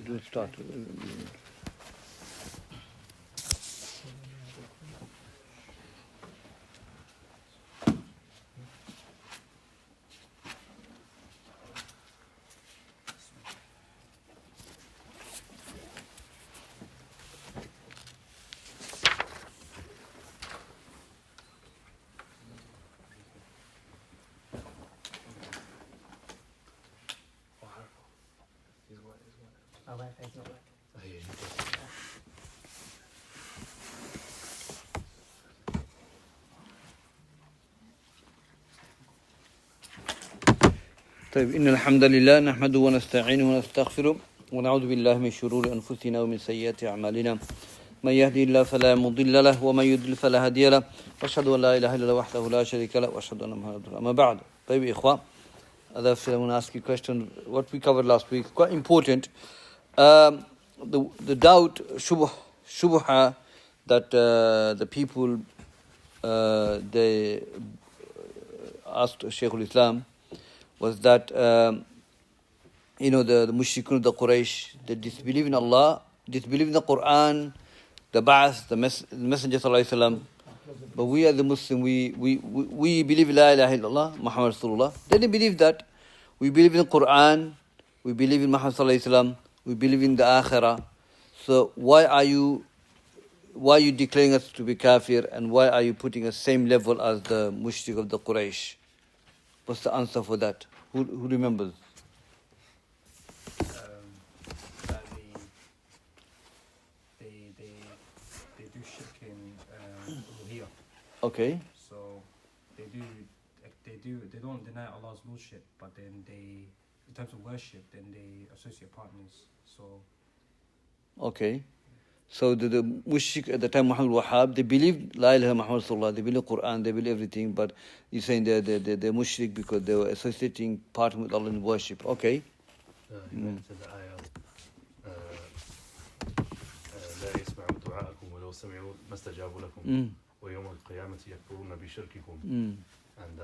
we'll start. طيب إن الحمد لله نحمده ونستعينه ونستغفره ونعوذ بالله من شرور أنفسنا ومن سيئات أعمالنا من يهدي الله فلا مضل له ومن يضلل فلا هادي له وأشهد أن لا إله إلا الله وحده لا شريك له وأشهد أن محمدا رسول الله أما بعد. طيب إخوة, I want to ask you a question. What we covered last week, quite important. The doubt, Shubuhaat, that the people they asked Shaykhul-Islam was that the mushrikun, the Quraysh, they disbelieve in Allah, disbelieve in the Quran, the Ba'ath, the Messenger Sallallahu Alaihi Wasallam. But we as the Muslim, we believe La ilaha illallah, Muhammad Rasulullah. They didn't believe that. We believe in the Quran, we believe in Muhammad Sallallahu Alaihi Wasallam, we believe in the Akhirah. So why are you declaring us to be kafir, and why are you putting us same level as the mushrik of the Quraysh? What's the answer for that? Who remembers? That they do shirk in uluhiyah. Okay. So they don't deny Allah's lordship, but then they, in terms of worship, then they associate partners. So. Okay. So the mushrik at the time, Muhammad Wahhab, they believed La ilaha Muhammad Rasulullah, they believe Quran, they believe everything, but you're saying they're mushrik because they were associating part with Allah in worship. Okay. He mentioned the ayah, لا يسمعوا دعاءكم ولو سمعوا ما استجابوا لكم ويوم القيامة يكفرون بشرككم. And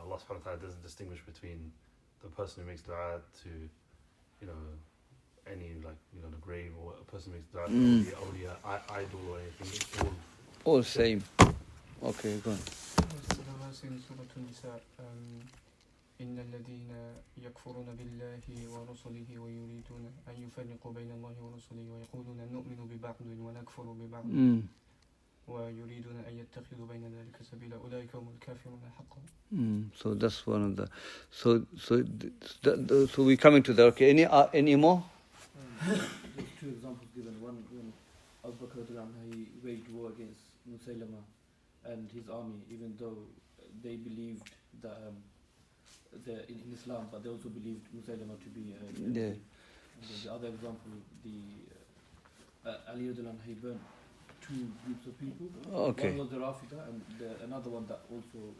Allah subhanahu wa ta'ala doesn't distinguish between the person who makes dua to, any, the grave, or a person makes dua to awliya, idol or anything. It's all same. Okay, go on. إن الذين يكفرون بالله ورسله ويريدون أن يفرقوا بين الله ورسله ويقولون نؤمن ببعض ونكفر ببعض ويريدون أن يتخذوا بين ذلك سبيلا أولئك هم الكافرون حقا. So that's one of the. So we're coming to that. Okay, any more? There's two examples given. One, when Abu Bakr he waged war against Musaylama and his army, even though they believed that in Islam, but they also believed Musaylama to be yeah. The other example, Ali he burnt two groups of people. Okay. One was the Rafida, and another one that also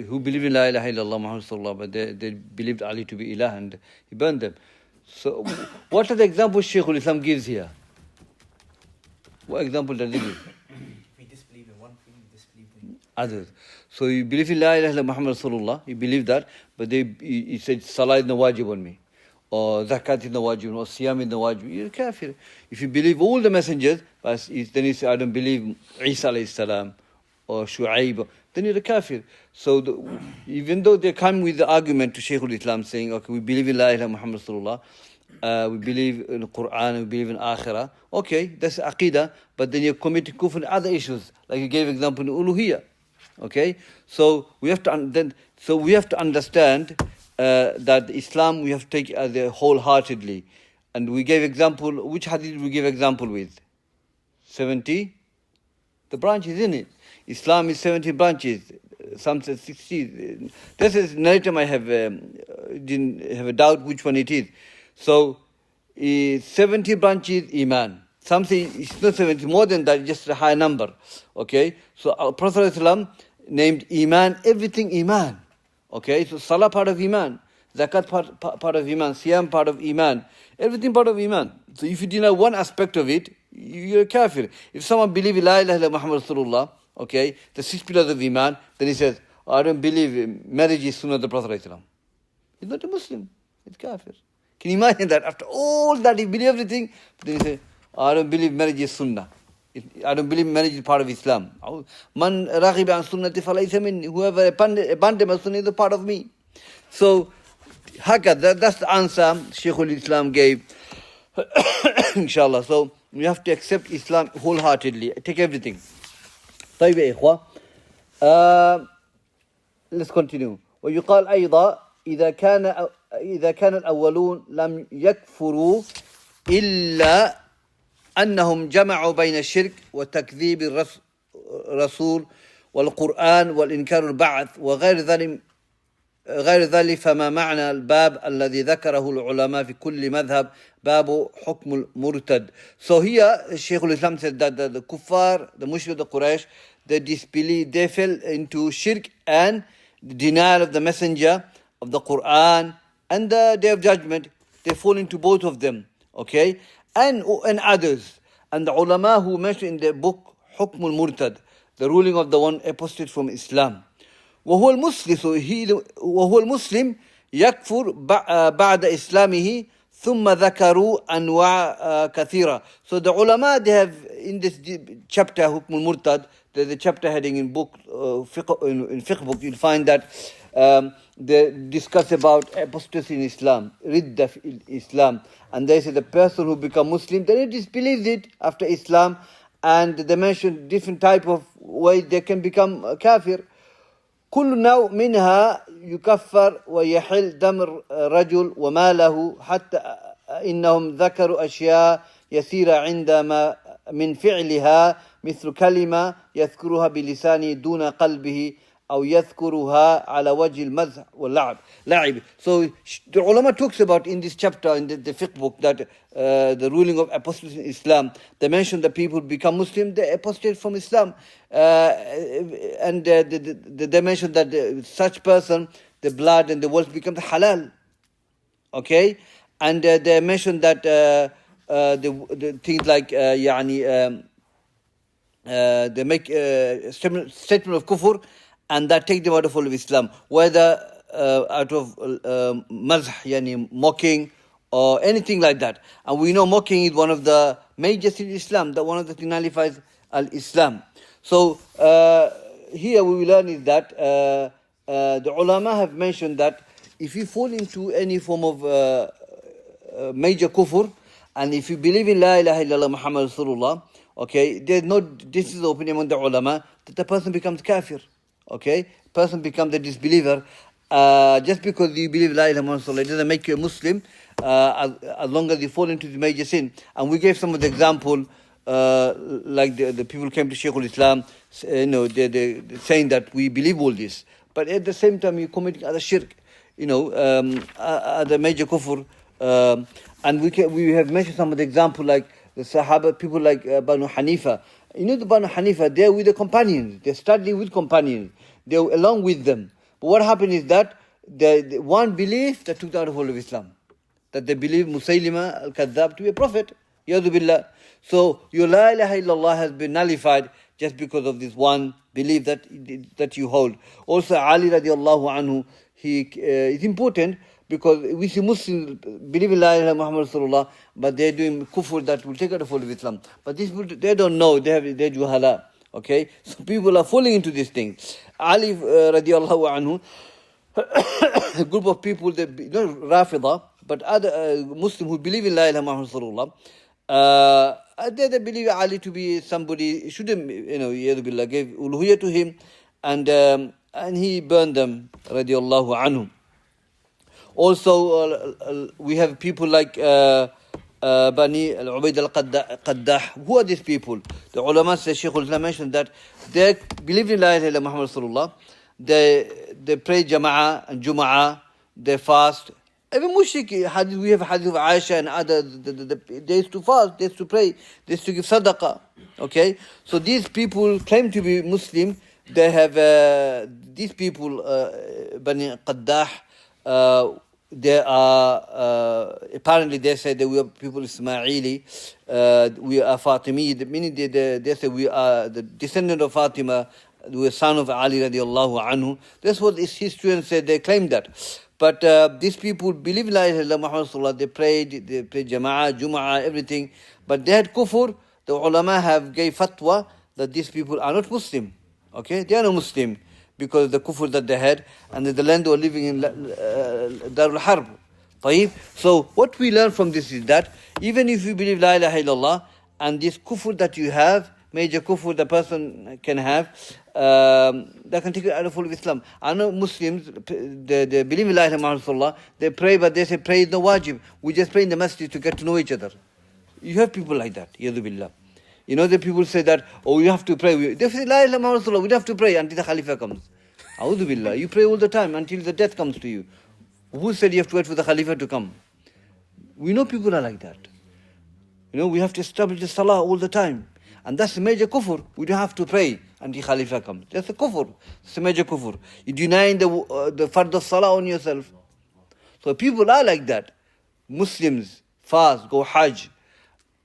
who believed in La ilaha illallah Muhammad Rasulullah, but they believed Ali to be Ilah, and he burned them. So, what are the examples Shaykhul-Islam gives here? What example does he give? We disbelieve in one thing, we disbelieve in others. So you believe in La ilaha illallah Muhammad Rasulullah, you believe that, but he said Salah is no wajib on me, or Zakat is no wajib, or Siyam is no wajib. You're a kafir. If you believe all the messengers, then you say I don't believe Isa alayhi salam or Shu'aib, then you're a kafir. So even though they come with the argument to Shaykhul-Islam saying, okay, we believe in La ilaha Muhammad Rasulullah, we believe in the Quran, we believe in Akhirah, okay, that's Aqidah, but then you're committing kufr in other issues, like you gave example in Uluhiyah. Okay, so we have to understand that Islam we have to take as a wholeheartedly, and we gave example. Which hadith we give example with? 70, the branches in it. Islam is 70 branches. Some say 60. This is narrative. I have didn't have a doubt which one it is. So 70 branches Iman. Some say it's not 70, more than that, just a high number. Okay, so our Prophet ﷺ named Iman, everything Iman. Okay, so Salah part of Iman, Zakat part of Iman, Siyam part of Iman, everything part of Iman. So if you deny one aspect of it, you're a kafir. If someone believes La ilaha illallah Muhammad Rasulullah, okay, the 6 pillars of Iman, then he says, I don't believe marriage is sunnah of the Prophet ﷺ. He's not a Muslim, he's kafir. Can you imagine that? After all that, he believe everything, but then he say, I don't believe marriage is sunnah. I don't believe marriage is part of Islam. Man raghiba an sunnati falaysa minni. Whoever abandoned my sunnah is a part of me. So, that's the answer Shaykhul-Islam gave. Inshallah. So, we have to accept Islam wholeheartedly. Take everything. طيب يا إخوة. Let's continue. ويقال أيضا إذا كان الأولون لم يكفروا إلا أنهم جمعوا بين الشرك وتكذيب الرسول والقرآن والإنكار البعث وغير ذلك فما معنى الباب الذي ذكره العلماء في كل مذهب باب حكم المرتد. So here Shaykhul-Islam said that the kuffar, the mushrik, the Quraysh, they disbelieve, they fell into shirk and denial of the messenger, of the Quran and the day of judgment. They fall into both of them, okay, and others. And the ulama who mentioned in their book حكم المرتد, the ruling of the one apostate from Islam. وهو المسلم يكفر بعد إسلامه ثم ذكروا أنواع كثيرة. So the ulama, they have in this chapter حكم المرتد, there's a chapter heading in book in fiqh book, you'll find that they discuss about apostasy in Islam, ridda in Islam, and they say the person who become Muslim, then he disbelieves it after Islam, and they mention different type of ways they can become kafir. كل نوع منها يكفر ويحل دم الرجل وماله حتى إنهم ذكروا أشياء يسيرة عندما من فعلها مثل كلمة يذكرها بلسانه دون قلبه أو يذكرها على وجه المزح واللعب. So the ulama talks about in this chapter in the fiqh book that the ruling of apostasy in Islam, they mention that people become Muslim, they apostate from Islam, and they mention that such person, the blood and the wealth becomes halal, okay, and they mention that the things like they make statement of kufr, and that take them out of all of Islam, whether out of mazh, mocking, or anything like that. And we know mocking is one of the major sins in Islam, that one of the things nullifies al-Islam. So here we will learn is that the ulama have mentioned that if you fall into any form of major kufr, and if you believe in La ilaha illallah Muhammad Rasulullah, okay, there's no, this is the opinion among the ulama, that the person becomes kafir, okay, person becomes a disbeliever. Just because you believe La ilaha illallah Muhammad Rasulullah, it doesn't make you a Muslim, as long as you fall into the major sin. And we gave some of the example, like the people came to Shaykhul-Islam, they're saying that we believe all this, but at the same time you're committing other shirk, other major kufr. And we have mentioned some of the example like the Sahaba, people like Banu Hanifa. The Banu Hanifa, they're with the companions, they're studying with companions, they're along with them. But what happened is that the one belief that took them out of all of Islam, that they believe Musaylima al-Kadhdhab to be a prophet. Yadu billah. So your La ilaha illallah has been nullified just because of this one belief that you hold. Also Ali radiallahu anhu, it's important because we see Muslims believe in La ilaha Muhammad Rasulullah, but they're doing kufr that will take out of all of Islam. But these people, they don't know, they're juhala. Okay, so people are falling into these things. Ali radiallahu anhu, a group of people, not Rafida, but other Muslims who believe in La ilaha Muhammad Rasulullah, they believe Ali to be somebody, shouldn't, Billah, gave uluhiyya to him, and he burned them, radiallahu anhu. Also, we have people like Bani al-Ubaid al-Qaddah. Who are these people? The ulama say, Shaykhul-Islam mentioned that they believe in La ilaha illallah Muhammad Rasulullah. They pray Jama'ah and Jum'ah, they fast. Even mushrik, we have hadith of Aisha and others, they used to fast, they used to pray, they used to give sadaqah. Okay? So these people claim to be Muslim. They have, these people, Bani Qaddah, they are, apparently they say that we are people Ismaili, we are Fatimi, meaning they say we are the descendant of Fatima, we are son of Ali radiallahu anhu. That's what his historians say, they claim that. But these people believe La ilaha illallah Muhammad Rasulullah. They prayed Jama'ah, Jum'ah, everything. But they had kufr. The ulama have gave fatwa that these people are not Muslim. Okay, they are not Muslim because of the kufr that they had, and the land they were living in Darul Harb. طيب. So what we learn from this is that even if you believe La ilaha illallah and this kufr that you have, major kufr the person can have, that can take you out of full of Islam. I know Muslims, they believe in La ilaha illallah, they pray, but they say pray is no wajib. We just pray in the masjid to get to know each other. You have people like that, yadu billah. You know, the people say that, oh, you have to pray. They say, La ilaha illallah, we don't have to pray until the Khalifa comes. A'udhu billah. You pray all the time until the death comes to you. Who said you have to wait for the Khalifa to come? We know people are like that. You know, we have to establish the salah all the time. And that's a major kufr. We don't have to pray until Khalifa comes. That's a kufr. It's a major kufr. You're denying the fard of salah on yourself. So people are like that. Muslims fast, go hajj,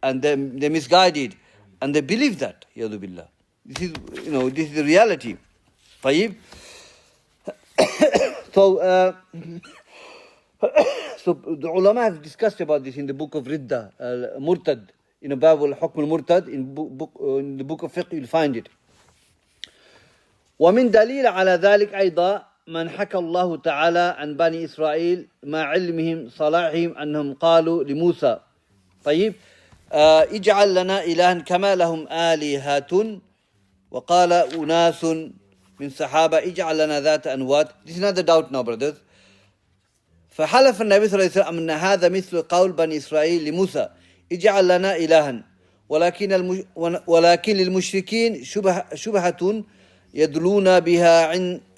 and they're misguided. And they believe that, yadu billah. This is, you know, this is the reality. طيب. So the ulama have discussed about this in the book of Ridda, Murtad, in the Bab al-Hukm al-Murtad, in the book of Fiqh, you'll find it. ومن دليل على ذلك أيضا من حكى الله تعالى عن بني إسرائيل مع علمهم صلاحهم أنهم قالوا لموسى طيب اجعل لنا إلها كما لهم آلهة وقال أناس من صحابة اجعل لنا ذات أنوات. This is not the doubt now, brothers. فحلف النبي صلى الله عليه وسلم أن هذا مثل قول بني إسرائيل لموسى اجعل لنا إلها ولكن للمشركين شبهة يدلون بها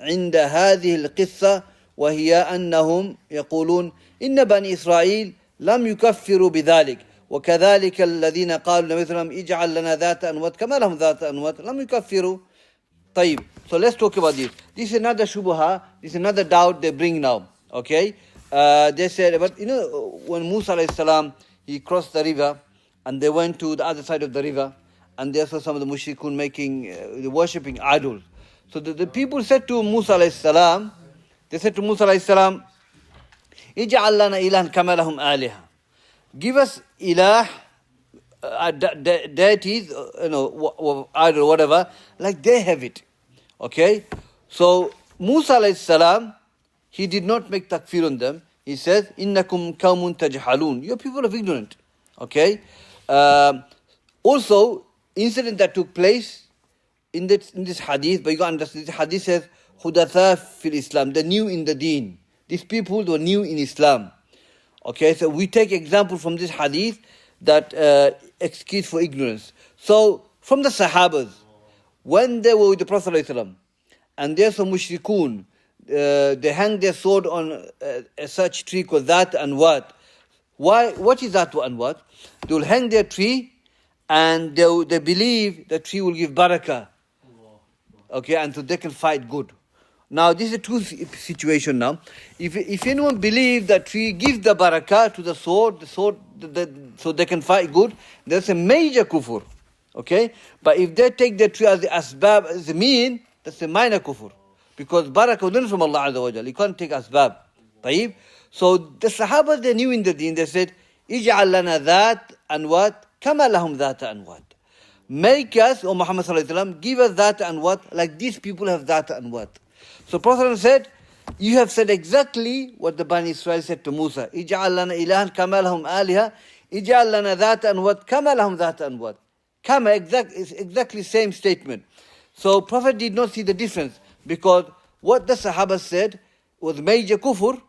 عند هذه القصة وهي أنهم يقولون إن بني إسرائيل لم يكفروا بذلك وكذلك الذين قالوا النبي صلى الله عليه وسلم اجعل لنا ذات أنوات كما لهم ذات أنوات لم يكفروا. طيب. So let's talk about this. This is another shubha. This is another doubt they bring now. Okay. They said, but you know, when Musa alayhi salam, he crossed the river and they went to the other side of the river and there saw some of the mushrikun worshipping idols. So the people said to Musa alayhi salam, they said to Musa alayhi salam, ij'al lana ilahan kama lahum aliha. Give us ilah, deities, you know, idol, whatever, like they have it. Okay? So Musa alayhi salam, he did not make takfir on them. He says, innakum qawmun tajhalun. You are people of ignorant. Okay? Also, incident that took place in this hadith, but you got to understand, this hadith says, Hudatha fil Islam, the new in the deen. These people were new in Islam. Okay, so we take example from this hadith that excuse for ignorance. So, from the Sahabas, when they were with the Prophet ﷺ, and there's some mushrikun, they hang their sword on a such tree called that and what. Why? What is that and what? They will hang their tree and they believe the tree will give barakah. Okay, and so they can fight good. Now, this is a true situation now. If anyone believes that tree gives the barakah to the sword, so they can fight good, that's a major kufr. Okay? But if they take the tree as the asbab, as the mean, that's a minor kufr. Because barakah is from Allah Azza wa Jal. You can't take asbab. طيب? So the Sahaba, they knew in the deen, they said, اجعل لنا ذات أنوات كما لهم ذات أنوات. Make us, O Muhammad sallallahu alaihi wasallam, give us that and what, like these people have that and what. So Prophet said, you have said exactly what the Bani Israel said to Musa. اجعل لنا إلها كما لهم آلهة اجعل لنا ذات أنوات كما لهم ذات أنوات. Kama, exactly same statement. So Prophet did not see the difference because what the Sahaba said was major kufr.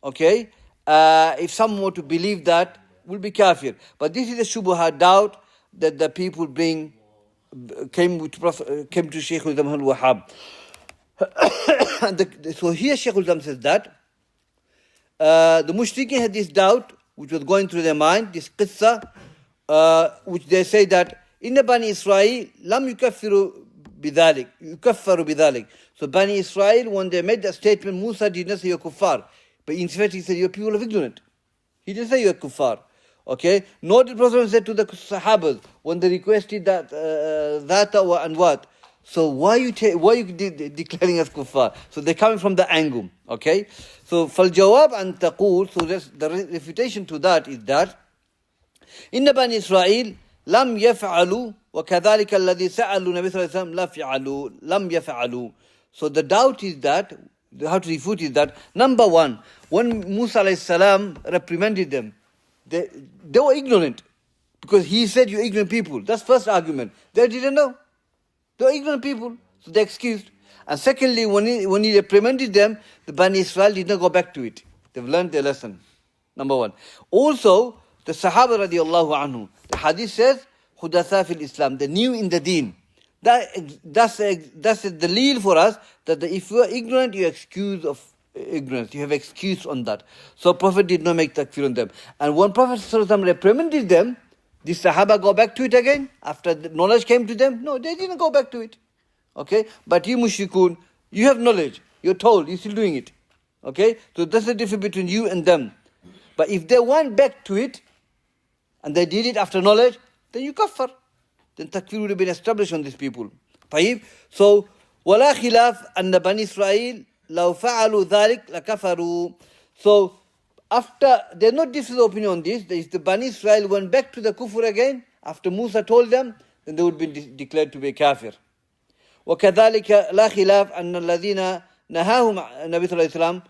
Okay, if someone were to believe that, will be kafir. But this is a Shubuhaat doubt that the people came to Shaykhul-Islam al-Wahhab. So here Shaykhul-Islam says that the mushrikeen had this doubt which was going through their mind, this qissa, which they say that Inna Bani Israel lam yukaffaru bidhalik. So Bani Israel, when they made that statement, Musa did not say you're kuffar. But in fact he said you're people of ignorant. He didn't say you're kuffar. Okay? Nor did Prophet say to the Sahabas when they requested that Dhata and what. So why you declaring us kuffar? So they're coming from the angle, okay? So فالجواب أن تقول, so the refutation to that is that إن بني إسرائيل لم يفعلوا وكذلك الذي سألوا النبي صلى الله عليه وسلم لم يفعلوا. So the doubt is that, how to refute is that, number one, when Musa alayhi salam reprimanded them, they were ignorant. Because he said, you ignorant people. That's first argument. They didn't know. They were ignorant people. So they excused. And secondly, when he reprimanded them, the Bani Israel did not go back to it. They've learned their lesson. Number one. Also, the Sahaba radiallahu anhu, the hadith says, Hudatha fil Islam, the new in the deen. That's the dalil for us that if you are ignorant, you excuse of ignorance. You have excuse on that. So Prophet did not make takfir on them. And when Prophet reprimanded them, the Sahaba go back to it again after the knowledge came to them? No, they didn't go back to it. Okay? But you mushrikun, you have knowledge. You're told, you're still doing it. Okay? So that's the difference between you and them. But if they went back to it, and they did it after knowledge, then you kafir. Then takfir would have been established on these people. طيب? So, وَلَا خِلَافْ أَنَّ بَنِي إِسْرَائِيل لَوْ فَعَلُوا ذَلِكَ لَكَفَرُوا. So, after, there's no different opinion on this. If the Bani Israel went back to the kufr again, after Musa told them, then they would be declared to be kafir. وكذلك لا خلاف أن الذين نهاهم النبي صلى الله عليه وسلم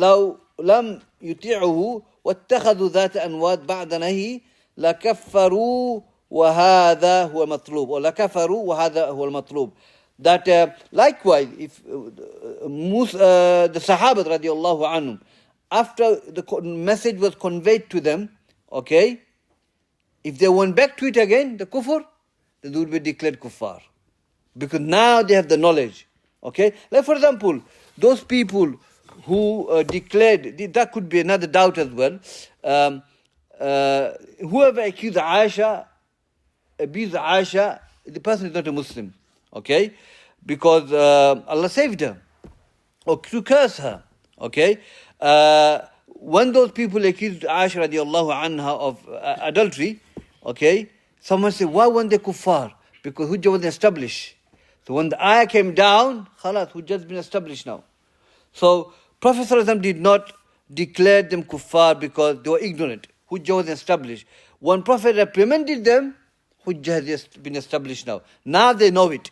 لو لم يطيعه واتخذوا ذات أنواد بعد نهي لكفروا وهذا هو المطلوب or لكفروا وهذا هو المطلوب. That likewise, if the Sahaba radiallahu anhum, after the message was conveyed to them, okay, if they went back to it again, the kufr, then they would be declared kuffar. Because now they have the knowledge. Okay? Like for example, those people who declared, that could be another doubt as well. Whoever accused Aisha, abused Aisha, the person is not a Muslim. Okay? Because Allah saved her. Or to curse her. Okay? When those people accused Aisha radiallahu anha of adultery, okay, someone said, why weren't they kuffar? Because Hujjah wasn't established. So when the ayah came down, khalas, Hujjah has been established now. So Prophet ﷺ did not declare them kuffar because they were ignorant. Hujjah was established. When Prophet reprimanded them, Hujjah has been established now. Now they know it.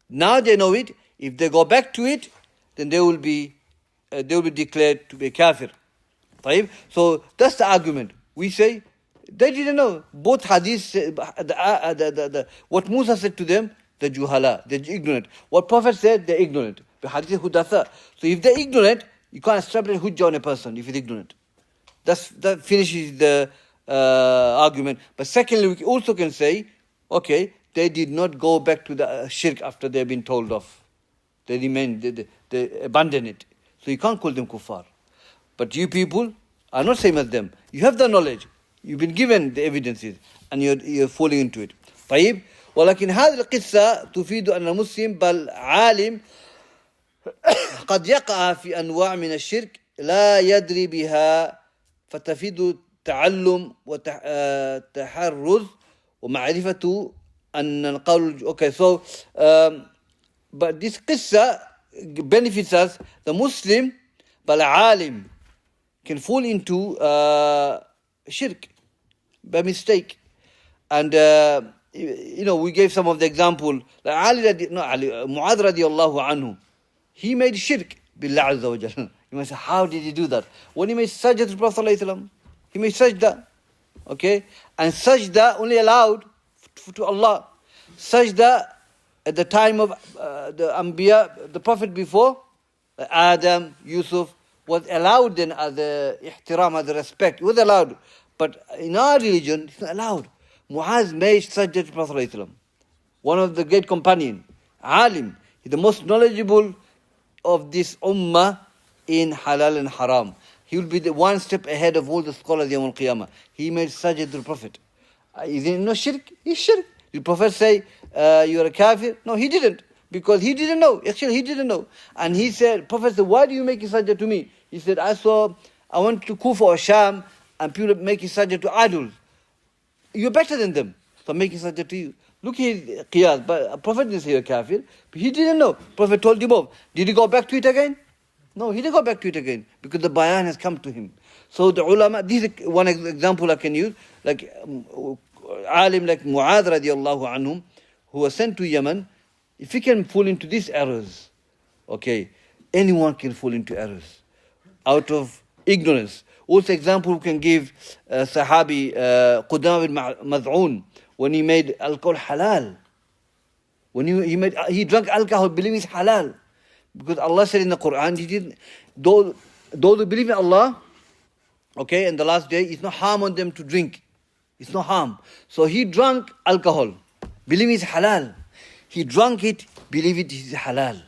Now they know it. If they go back to it, then they will be declared to be kafir. طيب? So that's the argument. We say, they didn't know. Both hadiths, what Musa said to them, they're juhala, they're ignorant. What Prophet said, they're ignorant. The hadith is hudatha. So if they're ignorant, you can't establish hujjah on a person if he's ignorant. That finishes the argument. But secondly, we also can say, okay, they did not go back to the shirk after they've been told off. They remained, they abandoned it. So you can't call them kuffar. But you people are not same as them. You have the knowledge. You've been given the evidences and you're falling into it. طيب. ولكن هذه القصة تفيد أن المسلم بل عالم قد يقع في أنواع من الشرك لا يدري بها فتفيد تعلم وتحرز ومعرفة أن القول. Okay, so but this قصة benefits us. The Muslim بل عالم can fall into shirk by mistake. And we gave some of the example. Like Mu'adh radiallahu anhu, he made shirk billah azza wa jalla. You must say, how did he do that? When he made sajda to Prophet sallallahu alaihi wasallam, he made sajda. Okay? And sajda only allowed to Allah. Sajda at the time of the Anbiya, the Prophet before, Adam, Yusuf, was allowed then as a ihtiram, as a respect. It was allowed. But in our religion, it's not allowed. Muaz made sajda to Prophet ﷺ, one of the great companion, alim. He's the most knowledgeable of this ummah in halal and haram. He will be the one step ahead of all the scholars Yawm al-Qiyamah. He made sajda to the Prophet. Is it no shirk? It's shirk. Did the Prophet say, you're a kafir? No, he didn't. Because he didn't know. Actually, he didn't know. And he said, Prophet said, why do you make sajda to me? He said, I went to Kufa or Sham and people making sajda to idols. You're better than them. So I'm making sajda to you. Look his qiyas. But Prophet didn't say you're kafir. He didn't know. Prophet told him off. Did he go back to it again? No, he didn't go back to it again because the bayan has come to him. So the ulama, this is one example I can use, like alim like Mu'adh radiallahu anhum, who was sent to Yemen. If he can fall into these errors, okay, anyone can fall into errors out of ignorance. Also, example we can give Sahabi Qudam bin Mad'un, when he made alcohol halal. When he drank alcohol, believing it's halal. Because Allah said in the Quran, he didn't, those who believe in Allah, okay, and the last day, it's no harm on them to drink. It's no harm. So he drank alcohol, believing it's halal. He drank it, believe it is halal.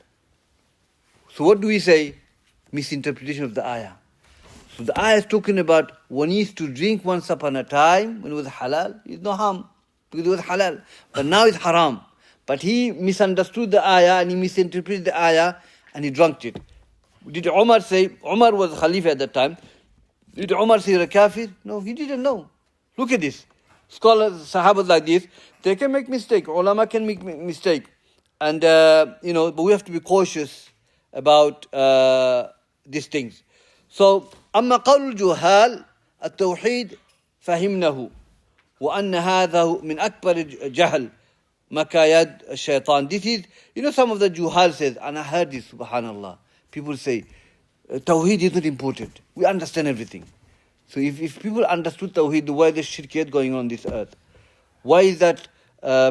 So what do we say? Misinterpretation of the ayah. So the ayah is talking about one used to drink once upon a time when it was halal, it's no harm because it was halal. But now it's haram. But he misunderstood the ayah and he misinterpreted the ayah and he drank it. Did Umar say, Umar was Khalifa at that time, did Umar say you're a kafir? No, he didn't know. Look at this. Scholars, Sahabas like this, they can make mistake. Ulama can make mistake. And, but we have to be cautious about these things. So, أما قول الجهال التوحيد فهمناه وأن هذا من أكبر جهل مكايد الشيطان. This is, some of the juhal says, and I heard this, subhanallah. People say, Tawheed is not important. We understand everything. So if people understood Tawheed, why is the shirkiyat going on this earth? Why is that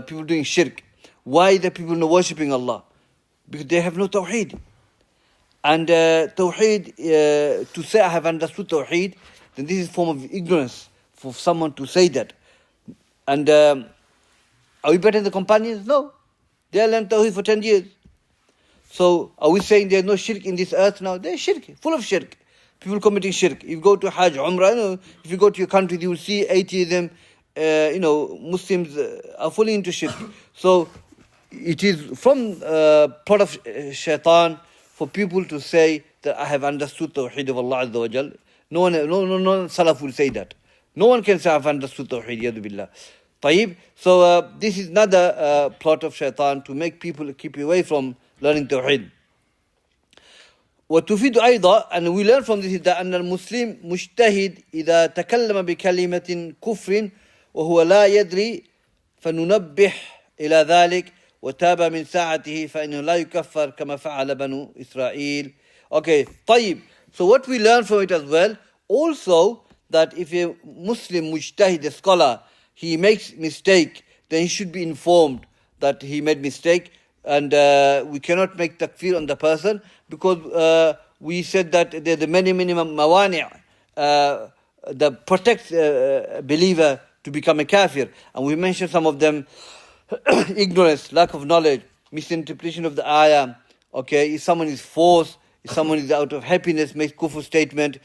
people doing shirk? Why is that people not worshipping Allah? Because they have no Tawheed. And Tawheed, to say I have understood Tawheed, then this is a form of ignorance for someone to say that. And are we better than the companions? No. They learned Tawheed for 10 years. So are we saying there's no shirk in this earth now? There's shirk, full of shirk. People committing shirk. If you go to Hajj, Umrah, if you go to your country, you will see 80 of them, Muslims are fully into shirk. So it is from part of shaitan for people to say that I have understood Tawheed of Allah Azza wa Jal. No one Salaf will say that. No one can say I have understood Tawheed, Yadu Billah. Tayyib. So this is another plot of shaitan to make people keep away from learning Tawheed. وتفيد أيضا, and we learn from this is that أن المسلم مجتهد إذا تكلم بكلمة كفر وهو لا يدري فننبه إلى ذلك وتاب من ساعته فإنه لا يكفر كما فعل بنو إسرائيل. Okay, طيب. So what we learn from it as well, also that if a Muslim mujtahid, a scholar, he makes mistake, then he should be informed that he made mistake. And we cannot make takfir on the person because we said that there are the many mawani' that protects believer to become a kafir. And we mentioned some of them: ignorance, lack of knowledge, misinterpretation of the ayah. Okay, if someone is forced, if someone is out of happiness, makes kufr statement,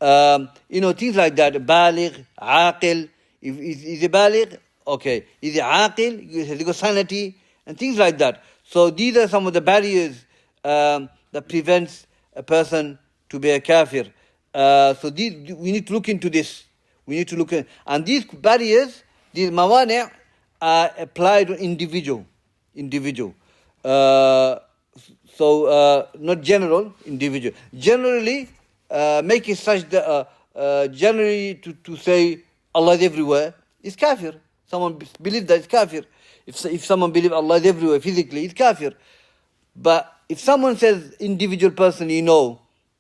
things like that. Baligh, aqil, is he baligh? Okay, is he aqil? Has he got sanity? And things like that. So these are some of the barriers that prevents a person to be a kafir. So we need to look into this. We need to look at, and these barriers, these mawani' are applied to individual. So not general, individual. Generally, make it such that generally to say Allah is everywhere is kafir. Someone believes that it's kafir. If someone believes Allah is everywhere physically, it's kafir. But if someone says, individual person,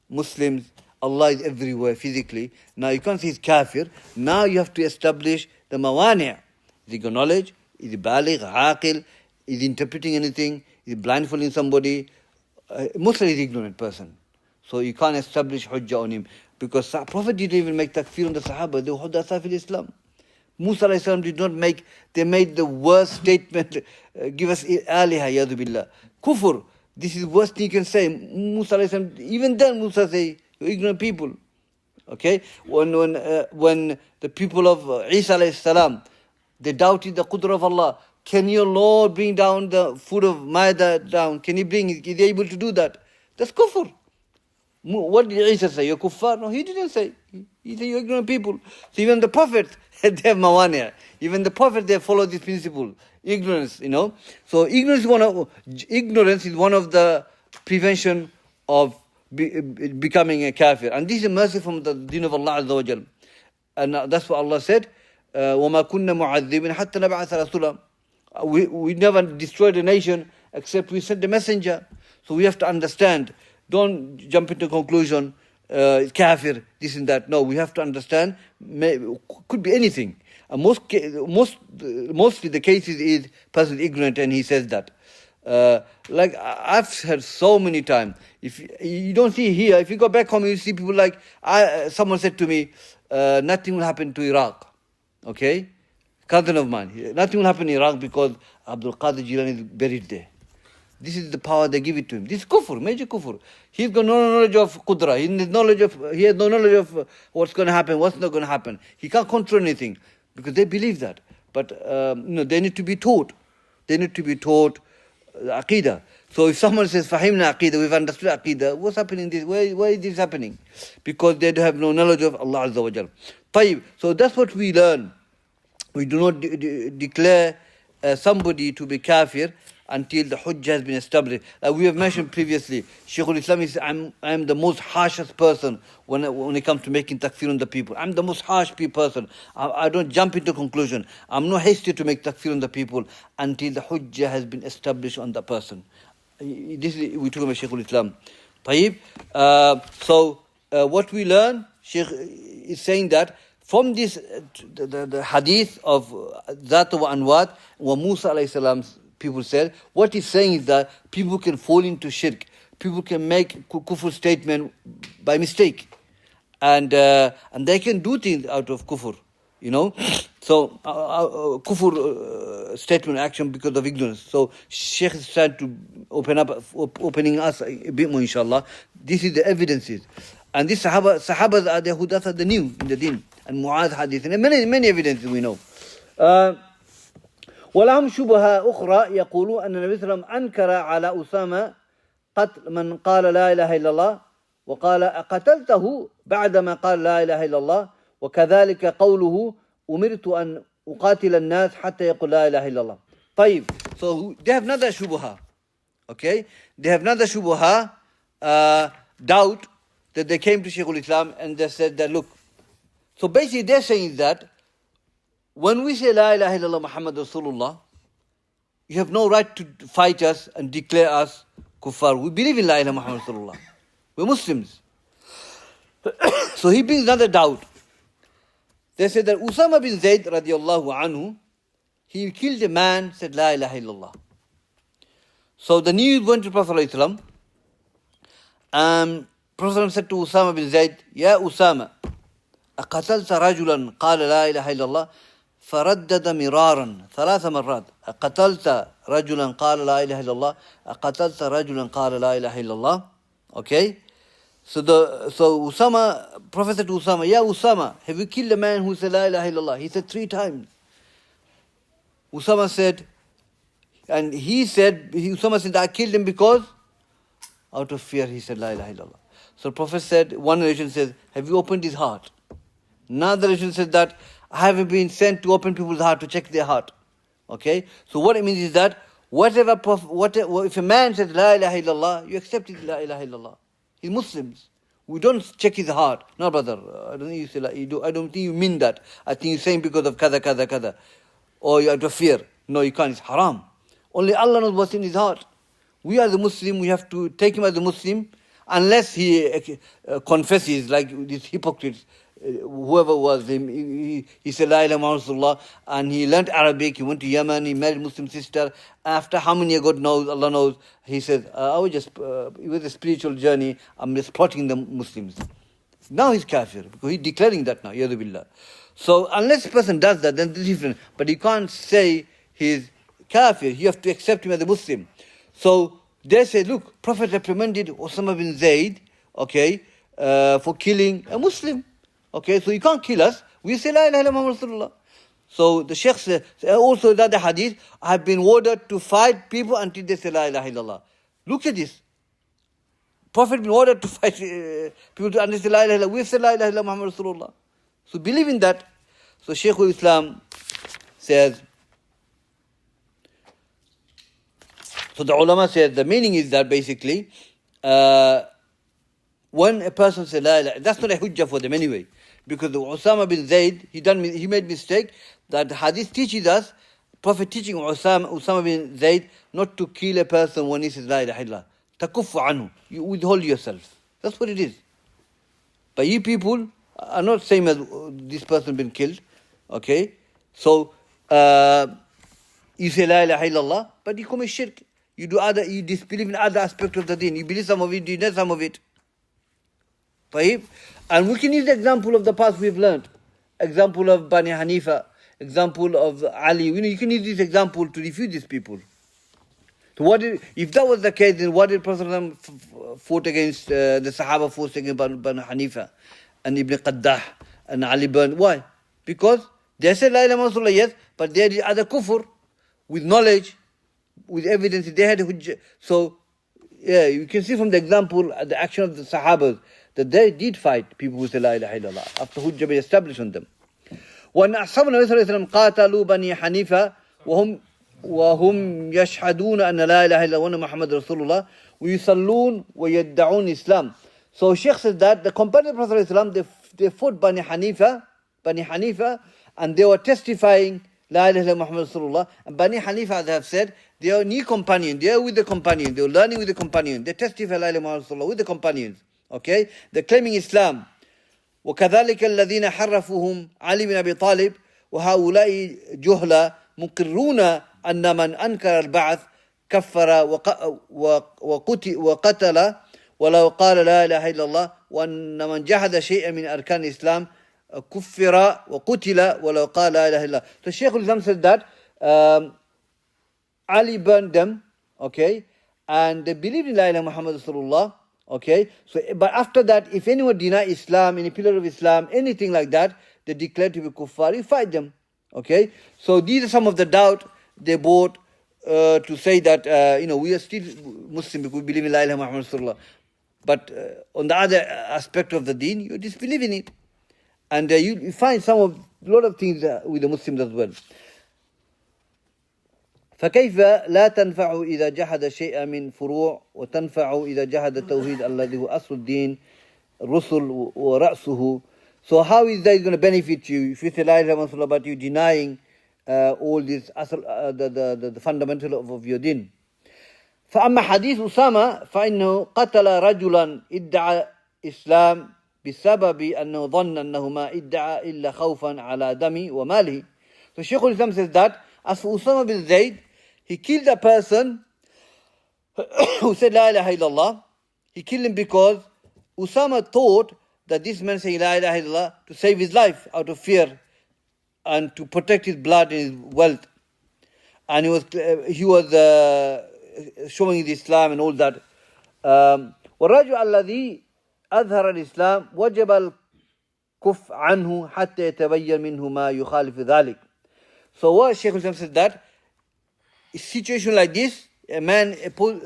Muslims, Allah is everywhere physically, now you can't say he's kafir. Now you have to establish the mawani'. Is he got knowledge? Is he baligh, aqil? Is he interpreting anything? Is he blindfolding somebody? Muslim is an ignorant person. So you can't establish hujjah on him. Because Prophet didn't even make takfir on the Sahaba. They were hudatha fil Islam. Musa alayhi salam did not make, they made the worst statement, give us aliha, yadu billah. Kufr, this is the worst thing you can say. Musa alayhi salam, even then Musa say, you ignorant people. Okay? When the people of Isa alayhi salam, they doubted the qudra of Allah. Can your Lord bring down the food of Maida down? Can he bring it? Is he able to do that? That's kufr. What did Isa say? You're kuffar? No, he didn't say. He said, you're ignorant people. So even the prophets, they have mawani'. Even the prophets, they follow this principle. Ignorance, So ignorance is one of the prevention of becoming a kafir. And this is a mercy from the deen of Allah Azza wa Jal. And that's what Allah said, وَمَا كُنَّ مُعَذِّبِينَ حَتَّى نَبْعَثَ رَسُولًا. We never destroyed a nation except we sent a messenger. So we have to understand. Don't jump into conclusion, kafir, this and that. No, we have to understand, could be anything. And mostly the cases is person ignorant and he says that. Like I've heard so many times, if you don't see here, if you go back home, you see people like, someone said to me, nothing will happen to Iraq. Okay? Cousin of mine. Nothing will happen in Iraq because Abdul Qadir Jilani is buried there. This is the power they give it to him. This is kufr, major kufr. He's got no knowledge of qudra. He has no knowledge of what's going to happen, what's not going to happen. He can't control anything because they believe that. But they need to be taught. They need to be taught Aqidah. So if someone says, Fahimna Aqidah, we've understood Aqidah, what's happening this? Why is this happening? Because they have no knowledge of Allah Azza wa Jal. Tayyib. So that's what we learn. We do not declare somebody to be kafir until the hujjah has been established. Like we have mentioned previously, Shaykhul-Islam is, I am the most harshest person when it comes to making takfir on the people. I'm the most harsh person. I don't jump into conclusion. I'm not hasty to make takfir on the people until the hujjah has been established on the person. This is, we talk about Shaykhul-Islam. Tayyib. So what we learn, Shaykh is saying that from this, the hadith of Zat wa Anwat, wa Musa alayhi salam's people said, what he's saying is that people can fall into shirk. People can make kufr statement by mistake. And they can do things out of kufr, So kufr statement action because of ignorance. So Shaykh is trying to opening us a bit more, inshallah. This is the evidences. And these Sahabas are the Hudas are the new in the deen. And Mu'adh hadith. And many evidences we know. ولهم شبهة أخرى يقولون أن النبي صلى الله عليه وسلم أنكر على أسامة قتل من قال لا إله إلا الله وقال أقتلته بعدما قال لا إله إلا الله وكذلك قوله أمرت أن أقاتل الناس حتى يقول لا إله إلا الله. طيب. So they have another shubha. Okay? They have another shubha, doubt that they came to Shaykhul-Islam and they said that, look, so basically they're saying that when we say La ilaha illallah Muhammad Rasulullah, you have no right to fight us and declare us kuffar. We believe in La ilaha Muhammad Rasulullah. We're Muslims. So he brings another doubt. They said that Usama bin Zayd radiallahu anhu, he killed a man, said La ilaha illallah. So the news went to Prophet ﷺ. Prophet said to Usama bin Zayd, Ya Usama, أقتلت رجلا قال لا إله إلا الله فردد مرارا 3 مرات أقتلت رجلا قال لا إله إلا الله أقتلت رجلا قال لا إله إلا الله. Okay, so Usama, Prophet said to Usama, Ya Usama, have you killed a man who said La ilaha illallah? He said 3 times. Usama said, Usama said, I killed him because out of fear he said La ilaha illallah. So Prophet said, one narration says, have you opened his heart? Another narration says that I haven't been sent to open people's heart, to check their heart. Okay? So what it means is that if a man says La ilaha illallah, you accept it La ilaha illallah. He's Muslims. We don't check his heart. No, brother, I don't think you say I don't think you mean that. I think you're saying because of kada, kada, kada. Or you out of fear. No, you can't. It's haram. Only Allah knows what's in his heart. We are the Muslim, we have to take him as a Muslim, unless he confesses, like these hypocrites. Whoever was him, he said La ilaha Rasulullah, and he learned Arabic, he went to Yemen, he married a Muslim sister. After how many years, God knows, Allah knows, he said, it was a spiritual journey, I'm just plotting the Muslims. Now he's kafir, because he's declaring that now, Yadu Billah. So unless a person does that, then it's different. But you can't say he's kafir, you have to accept him as a Muslim. So they say, look, Prophet reprimanded Osama bin Zayd, okay, for killing a Muslim. Okay, so you can't kill us. We say La ilaha illallah Rasulullah. So the Shaykh says, also that the hadith, I have been ordered to fight people until they say La ilaha illallah. Look at this. Prophet been ordered to fight people to understand La ilaha illallah. We say La ilaha illallah Muhammad Rasulullah. So believe in that. So Shaykhul-Islam says, So the ulama said the meaning is that basically, when a person says la ilaha, that's not a hujjah for them anyway. Because the Usama bin Zayd, he made mistake that hadith teaches us, Prophet teaching Usama bin Zayd not to kill a person when he says la ilaha illallah. Takuffu anhu. You withhold yourself. That's what it is. But you people are not same as this person been killed. Okay? So, you say la ilaha illallah, but you commit shirk. You disbelieve in other aspects of the deen. You believe some of it, you deny some of it. طيب? And we can use the example of the past we've learned. Example of Bani Hanifa. Example of Ali. You can use this example to refute these people. So if that was the case, then what did Prophet fought against, the Sahaba fought against Bani Hanifa and Ibn Qaddah and Ali burned? Why? Because they said la ilaha illallah, yes, but they did other kufr with knowledge, with evidence. They had hujjah. So, yeah, you can see from the example, the action of the Sahabas, that they did fight people who say la ilaha illallah after hujjah be established on them. وأن أصحاب النبي صلى الله عليه وسلم قاتلوا بني حنيفة وهم يشهدون أن لا إله إلا وأن محمد رسول الله ويصلون ويدعون إسلام. So Shaykh says that the companions of Prophet ﷺ, they fought Bani Hanifa, and they were testifying La ilaha illa Muhammad Rasulullah. And Bani Hanifa, as I have said, they are new companion. They are with the companion. They are learning with the companion. They testify La ilaha illa Muhammad Rasulullah with the companions. Okay? They're claiming Islam. وكذلك الذين حرفوهم علي بن أبي طالب وهؤلاء جهلة مقرون أن من أنكر البعث كفر وقتل ولو قال لا إله إلا الله وأن من جحد شيئا من أركان الإسلام كفر وقتل ولو قال لا إله إلا الله. So Shaykhul-Islam said that Ali burned them, okay, and they believed in La ilaha Muhammad Rasulullah. Okay, so but after that, if anyone deny Islam, any pillar of Islam, anything like that, they declare to be kuffar, you fight them. Okay, so these are some of the doubt they brought to say that we are still Muslim because we believe in La ilaha Muhammad Rasulullah. But on the other aspect of the deen, you disbelieve in it, and you find a lot of things with the Muslims as well. فكيف لا تنفع إذا جحد شيئا من فروع وتنفع إذا جحد التوحيد الذي هو أصل الدين الرسل ورأسه. So how is that going to benefit you if you say La ilaha illallah but you denying all this the fundamental of your deen. فأما حديث أسامة فإنه قتل رجلا ادعى إسلام بسبب أنه ظن أنه ما ادعى إلا خوفا على دمي وماله. So Shaykhul-Islam says that as for Usama bin Zayd, he killed a person who said La ilaha illallah. He killed him because Usama thought that this man saying La ilaha illallah to save his life out of fear and to protect his blood and his wealth. And he was showing the Islam and all that. والرجل الذي أظهر الإسلام وجب الكف عنه حتى يتبين منه ما يخالف ذلك. So what Shaykh-ul-Islam said that a situation like this, a man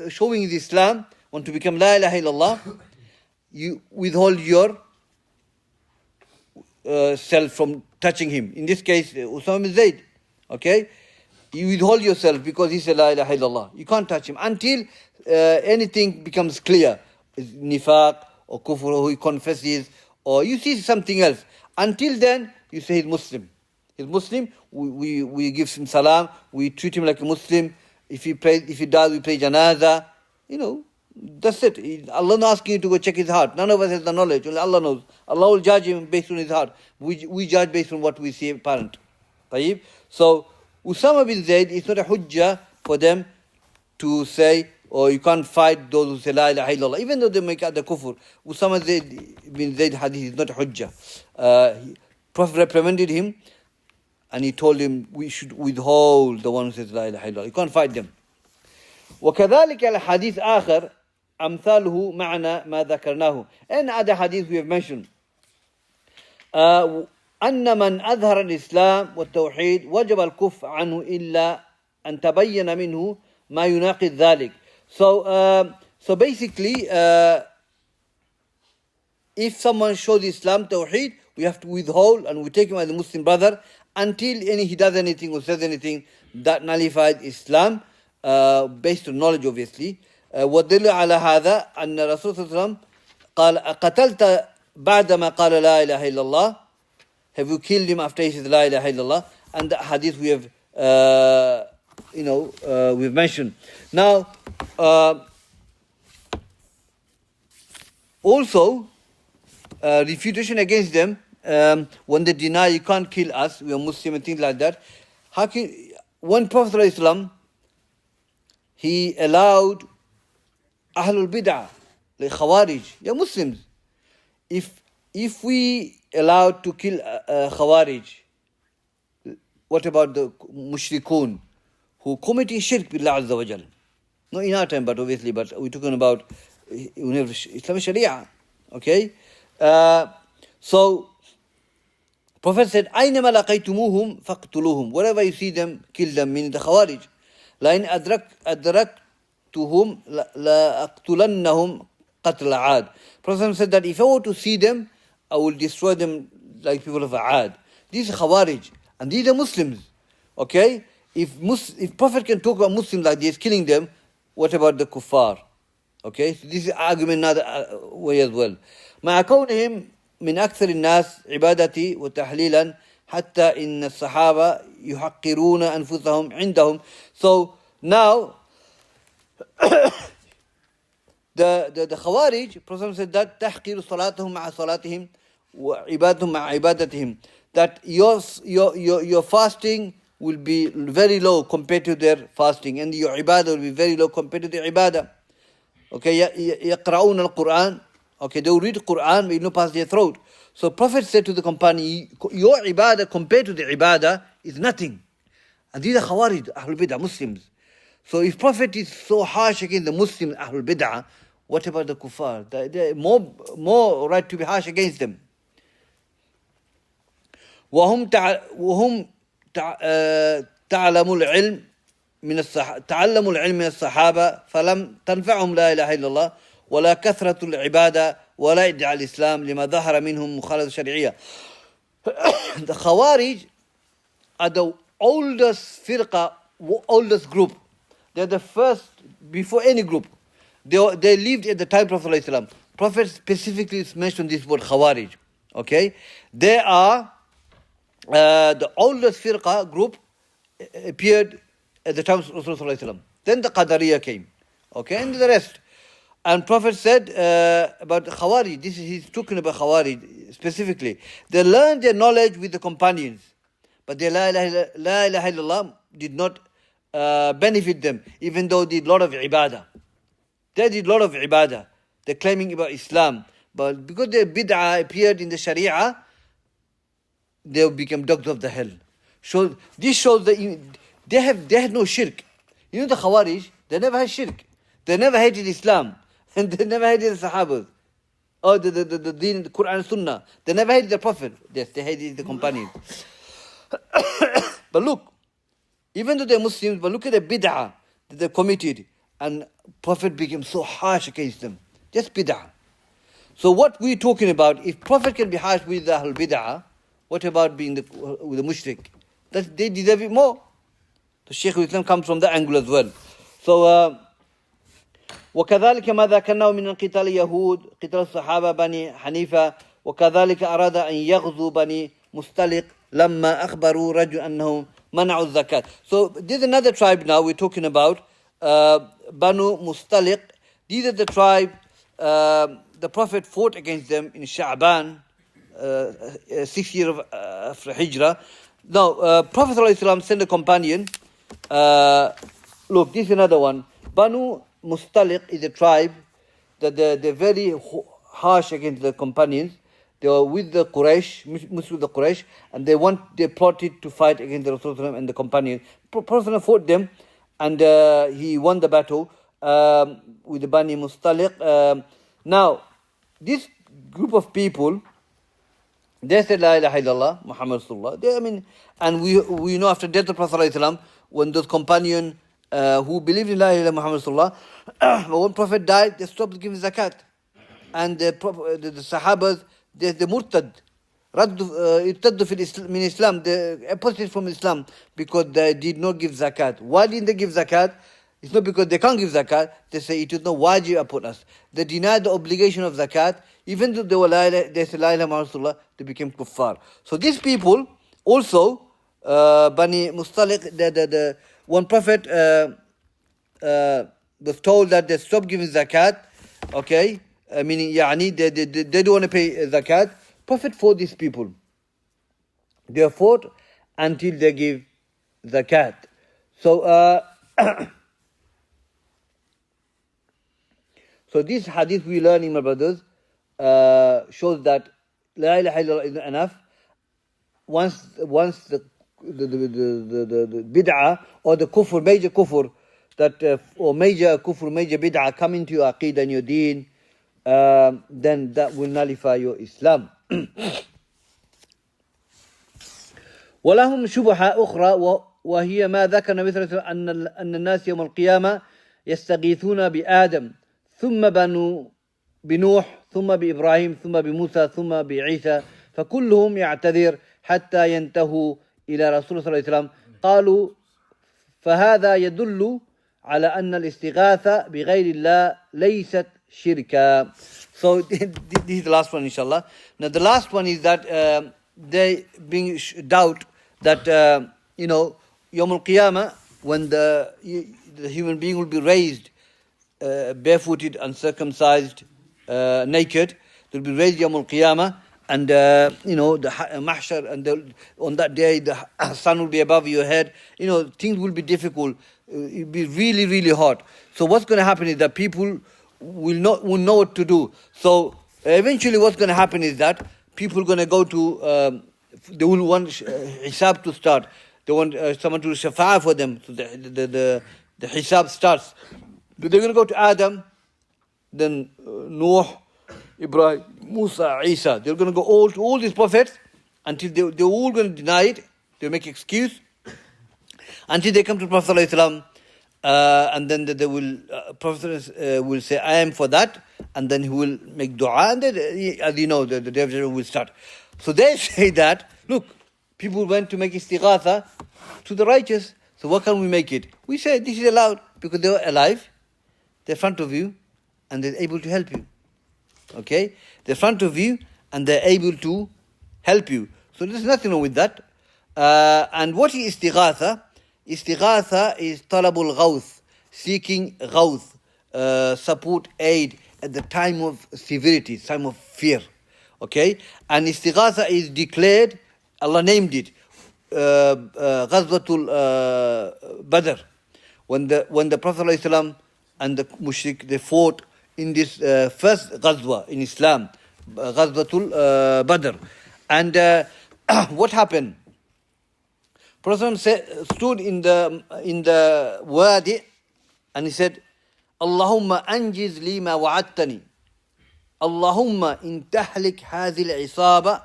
showing his Islam, want to become La ilaha illallah, you withhold your self from touching him. In this case, Usama bin Zayd, okay? You withhold yourself because he said La ilaha illallah. You can't touch him until anything becomes clear. Nifaq or kufr, or he confesses, or you see something else. Until then, you say he's Muslim. He's Muslim, we give him salam, we treat him like a Muslim. If he dies, we pray janazah. That's it. Allah not asking you to go check his heart. None of us has the knowledge. Only Allah knows. Allah will judge him based on his heart. We judge based on what we see apparent. طيب? So, Usama bin Zayd is not a hujjah for them to say, or you can't fight those who say La ilaha illallah, even though they make out the kufr. Usama bin Zayd hadith is not a hujjah. Prophet reprimanded him, and he told him we should withhold the one who says La ilaha illallah. You can't fight them. وكذلك الحديث آخر أمثاله معنى ما ذكرناه. And other hadith we have mentioned. أن من أظهر الإسلام والتوحيد وجب الكف عنه إلا أن تبين منه ما يناقض ذلك. So basically, if someone shows Islam, Tawheed, we have to withhold and we take him as a Muslim brother until he does anything or says anything that nullifies Islam. based on knowledge obviously. والدليل على هذا أن الرسول صلى الله عليه وسلم قال قتلت بعدما قال لا إله إلا الله. Have you killed him after he said لا إله إلا الله? And the hadith we have we've mentioned. Now also refutation against them when they deny you can't kill us, we are Muslim and things like that. How can one Prophet ﷺ, he allowed Ahlul Bid'ah, like Khawarij, they are Muslims. If we allowed to kill Khawarij, what about the Mushrikun who committing shirk with Allah Azza wa Jal? Not in our time, but obviously, but we're talking about Islamic Sharia. Okay? So, Prophet said, أَيْنَمَا لَقَيْتُمُوهُمْ فَاقْتُلُوهُمْ. Wherever you see them, kill them, meaning the Khawarij. لَإِنْ أَدْرَكْتُهُمْ لَأَقْتُلَنَّهُمْ قَتْلَ عَادٍ. Prophet said that if I were to see them, I will destroy them like people of Aad. These are Khawarij, and these are Muslims. Okay? If Prophet can talk about Muslims like this, killing them, what about the kuffar? Okay? So this is argument another way as well. مع كونهم من أكثر الناس عبادتي وتحليلا حتى إن الصحابة يحقرون أنفسهم عندهم. So now the Khawarij, Prophet said that تحقير صلاتهم مع صلاتهم وعبادتهم مع عبادتهم, that your fasting will be very low compared to their fasting, and your ibadah will be very low compared to their ibadah. Okay, يقرؤون القرآن. Okay, they will read the Quran, but it will not pass their throat. So Prophet said to the companion, your ibadah compared to the ibadah is nothing. And these are Khawarij, Ahlul Bid'ah, Muslims. So if Prophet is so harsh against the Muslims, Ahlul Bid'ah, what about the kuffar? They more right to be harsh against them. وهم تعلموا العلم من الصحابة فلم تنفعهم لا إله إلا الله ولا كثرة العبادة ولا إدعاء الإسلام لما ظهر منهم مخالفة شرعية. The Khawarij are the oldest firqa, oldest group. They're the first before any group. They lived at the time of Prophet ﷺ. Prophet specifically mentioned this word Khawarij. Okay, they are the oldest firqa group appeared at the time of Prophet ﷺ. Then the Qadariyah came. Okay, and the rest. And Prophet said about Khawarij, he's talking about Khawarij specifically. They learned their knowledge with the companions, but their La ilaha illallah did not benefit them, even though they did a lot of ibadah. They did a lot of ibadah. They're claiming about Islam, but because their bid'ah appeared in the Sharia, they become dogs of the hell. So this shows that they had no shirk. You know the Khawarij, they never had shirk. They never hated Islam. And they never hated the Sahabas. Or the Deen, the Quran and Sunnah. They never hated the Prophet. Yes, they hated the companions. But look, even though they're Muslims, but look at the bid'ah that they committed. And Prophet became so harsh against them. Just bid'ah. So what we're talking about, if Prophet can be harsh with the Ahlul Bid'ah, what about being with the mushrik? They deserve it more. The Shaykhul-Islam comes from the angle as well. So, وكذلك ما ذكرناه من قتال اليهود قتال الصحابة بني حنيفة وكذلك أراد أن يغزو بني مستلق لما أخبروا رجل أنهم منعوا الزكاة. So there's another tribe now we're talking about, Banu Mustaliq. These are the tribe the Prophet fought against them in Sha'ban, 6th year of Hijrah. Now Prophet ﷺ sent a companion. Look, this is another one. Banu Mustaliq is a tribe that they're very harsh against the companions. They were with the Quraysh, with the Quraysh, and they plotted to fight against the Rasulullah and the companions. Prophet fought them, and he won the battle with the Bani Mustaliq. Now, this group of people, they said La ilaha illallah, Muhammad Rasulullah. And we know after death of Prophet ﷺ, when those companions who believed in La ilaha illallah, Muhammad Rasulullah, but when Prophet died, they stopped giving zakat. And the Sahabas, the murtad, irtaddu min Islam, they apostated from Islam because they did not give zakat. Why didn't they give zakat? It's not because they can't give zakat. They say it is not wajib upon us. They deny the obligation of zakat. Even though they say la ilaha Rasulullah, they became kuffar. So these people also, Bani Mustaliq, the one prophet was told that they stop giving zakat. Okay, meaning they don't want to pay zakat. Prophet fought these people. They fought until they give zakat. So so this hadith we learning, my brothers, shows that la ilaha illallah is not enough. Once the bid'ah or the kufr, major kufr, that or major kufr, major bid'ah come into your aqidah and your deen, then that will nullify your Islam. ولهم شبهة أخرى وهي ما ذكر النبي صلى الله عليه وسلم أن الناس يوم القيامة يستغيثون بآدم ثم بنوح ثم بإبراهيم ثم بموسى ثم بعيسى فكلهم يعتذر حتى ينتهوا إلى رسول الله صلى الله عليه وسلم قالوا فهذا يدل على أن الاستغاثة بغير الله ليست شركا. So this is the last one, inshallah. Now the last one is that they being doubt that Yawm al-Qiyamah, when the human being will be raised barefooted, uncircumcised, naked, they'll be raised Yawm al-Qiyamah, and the mahshar, and on that day the sun will be above your head. Things will be difficult. It'll be really, really hot. So what's going to happen is that people will know what to do. So eventually what's going to happen is that people are going to go to, they will want hisab to start. They want someone to shafa'ah for them. So the hisab starts. They're going to go to Adam, then Nuh, Ibrahim, Musa, Isa. They're going to go to all these prophets until they're all going to deny it. They'll make excuse until they come to Prophet ﷺ, and then they will Prophet will say, I am for that, and then he will make dua, and then, as you know, the day of judgment will start. So they say that, look, people went to make istighatha to the righteous, so what can we make it? We say this is allowed because they were alive, they're in front of you, and they're able to help you. Okay? They're in front of you, and they're able to help you. So there's nothing wrong with that. And what is istighatha? Istighatha is talabul ghawth, seeking ghawth, support, aid at the time of severity, time of fear. Okay? And istighatha is declared, Allah named it, Ghazwatul Badr. When the Prophet ﷺ and the mushrik, they fought in this first Ghazwa in Islam, Ghazwatul Badr. And what happened? Prophet stood in the Waadi'i and he said, Allahumma anjiz li ma wa'adtani. Allahumma in tahlik hadhi al-isaba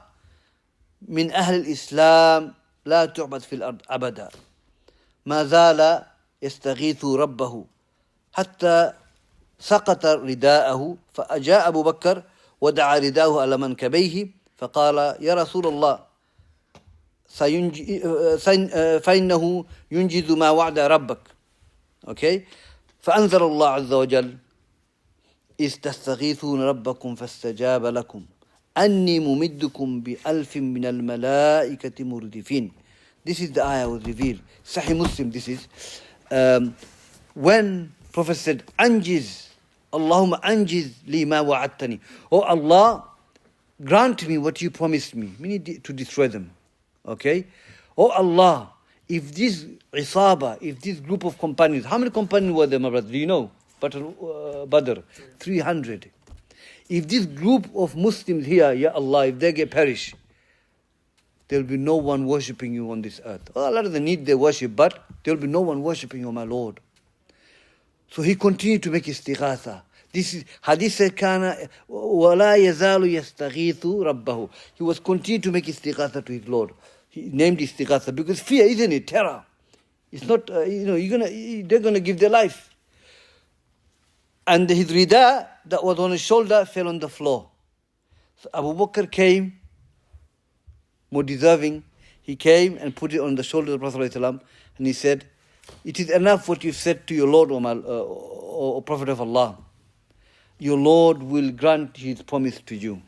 min ahli al-Islam la tu'bad fil ard abada. Ma zala yastaghithu rabbahu hatta saqata rida'ahu فأجاء أبو بكر ودعا رداءه على منكبيه فقال يا رسول الله فإنه ينجز ما وعد ربك. Okay? فأنزل الله عز وجل إذ تستغيثون ربكم فاستجاب لكم أني ممدكم بألف من الملائكة مردفين. This is the ayah was revealed. Sahih Muslim, this is. When Prophet said, Anjiz, Allahumma anjiz li ma wa'adtani. Oh Allah, grant me what you promised me. Meaning to destroy them. Okay? Oh Allah, if this isaba, if this group of companions, how many companions were there, my brother? Do you know? Badr, 300. If this group of Muslims here, Ya Allah, if they get perish, there will be no one worshipping you on this earth. Oh, Allah doesn't need their worship, but there will be no one worshipping you, my Lord. So he continued to make istighatha. This is hadith said, kana wala yazalu yastaghithu rabbahu. He was continuing to make istighatha to his Lord. He named istighatha because fear, isn't it? Terror. It's not, they're gonna give their life. And his rida that was on his shoulder fell on the floor. So Abu Bakr came, more deserving. He came and put it on the shoulder of the Prophet ﷺ, and he said, It is enough what you said to your Lord, O Prophet of Allah. Your Lord will grant His promise to you.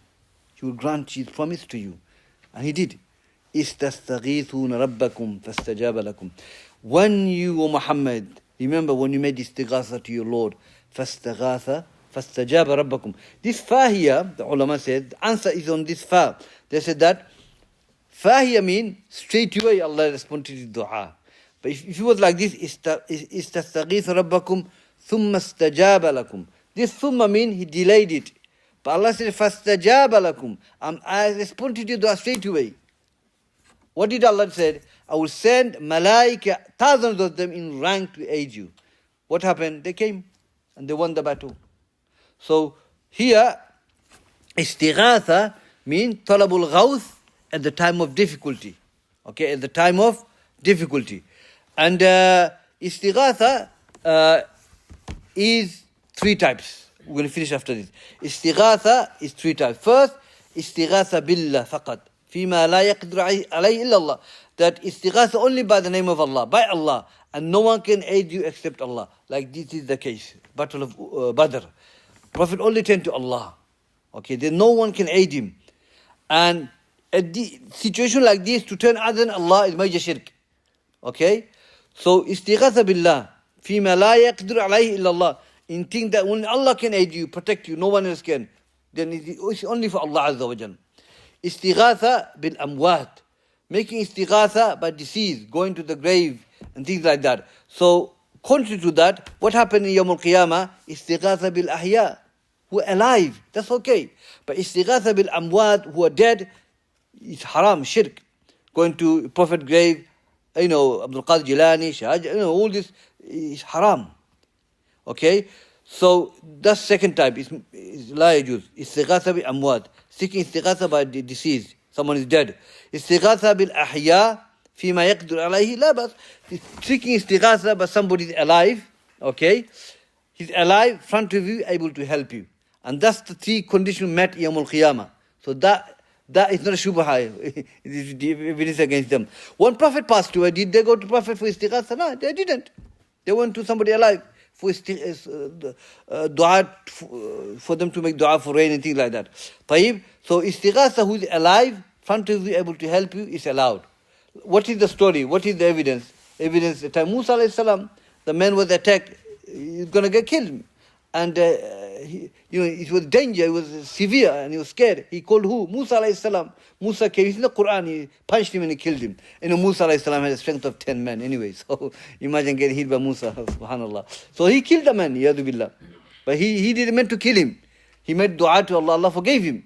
He will grant His promise to you. And He did. إِسْتَسْتَغِيثُونَ رَبَّكُمْ فَاسْتَجَابَ لَكُمْ. When you, O Muhammad, remember when you made istighatha to your Lord, فَاسْتَغَاثَ فَاسْتَجَابَ رَبَّكُمْ. This fa here, the ulama said, the answer is on this fa. They said that fa here means straight away Allah responded to dua. But if it was like this, إِسْتَسْتَغِيثُ رَبَّكُمْ ثُمَّ اسْتَجَابَ لَكُمْ. This thumma means He delayed it. But Allah said, فَاسْتَجَابَ لَكُمْ. I responded to your dua straight away. What did Allah say? I will send malaika, thousands of them in rank to aid you. What happened? They came and they won the battle. So here, istighatha means talabul ghawth at the time of difficulty. Okay, at the time of difficulty. And istighatha is three types. We're going to finish after this. Istighatha is three types. First, istighatha billah faqat. فيما لا يقدر عليه إلا الله. That istighatha only by the name of Allah, by Allah. And no one can aid you except Allah. Like this is the case. Battle of Badr. Prophet only turned to Allah. Okay, then no one can aid him. And at the situation like this, to turn other than Allah is major shirk. Okay? So, istighatha billah. فيما لا يقدر عليه إلا الله. In things that only Allah can aid you, protect you, no one else can. Then it's only for Allah Azza wa Jalla. Istighatha bil amwat. Making istighatha by disease, going to the grave and things like that. So, contrary to that, what happened in Yawm al-Qiyamah? Istighatha bil ahya. Who are alive, that's okay. But istighatha bil amwat, who are dead, is haram, shirk. Going to Prophet grave, Abdul Qadir Jilani, Shah, all this is haram. Okay? So, that's second type, is la yajuz. Istighatha bil amwat. Seeking istighatha by the deceased. Someone is dead. Istighatha bil ahya fima yaqdur alayhi la bas. Seeking istighatha by somebody is alive. Okay? He's alive, front of you, able to help you. And that's the three conditions met Yawm al-Qiyamah. So that is not a shubuhaat. It is evidence against them. One prophet passed away. Did they go to prophet for istighatha? No, they didn't. They went to somebody alive for dua, for them to make dua for rain and things like that. طيب, so istighatha, who is alive, front of you, able to help you, is allowed. What is the story? What is the evidence? Evidence, the time Musa alayhi salam, the man was attacked, he's going to get killed. And it was danger, it was severe, and he was scared. He called who? Musa alayhi salam. Musa came, it's in the Quran, he punched him and he killed him. Musa alayhi salam had a strength of 10 men anyway. So imagine getting hit by Musa, subhanallah. So he killed the man, yadu billah. But he didn't meant to kill him. He made dua to Allah, Allah forgave him.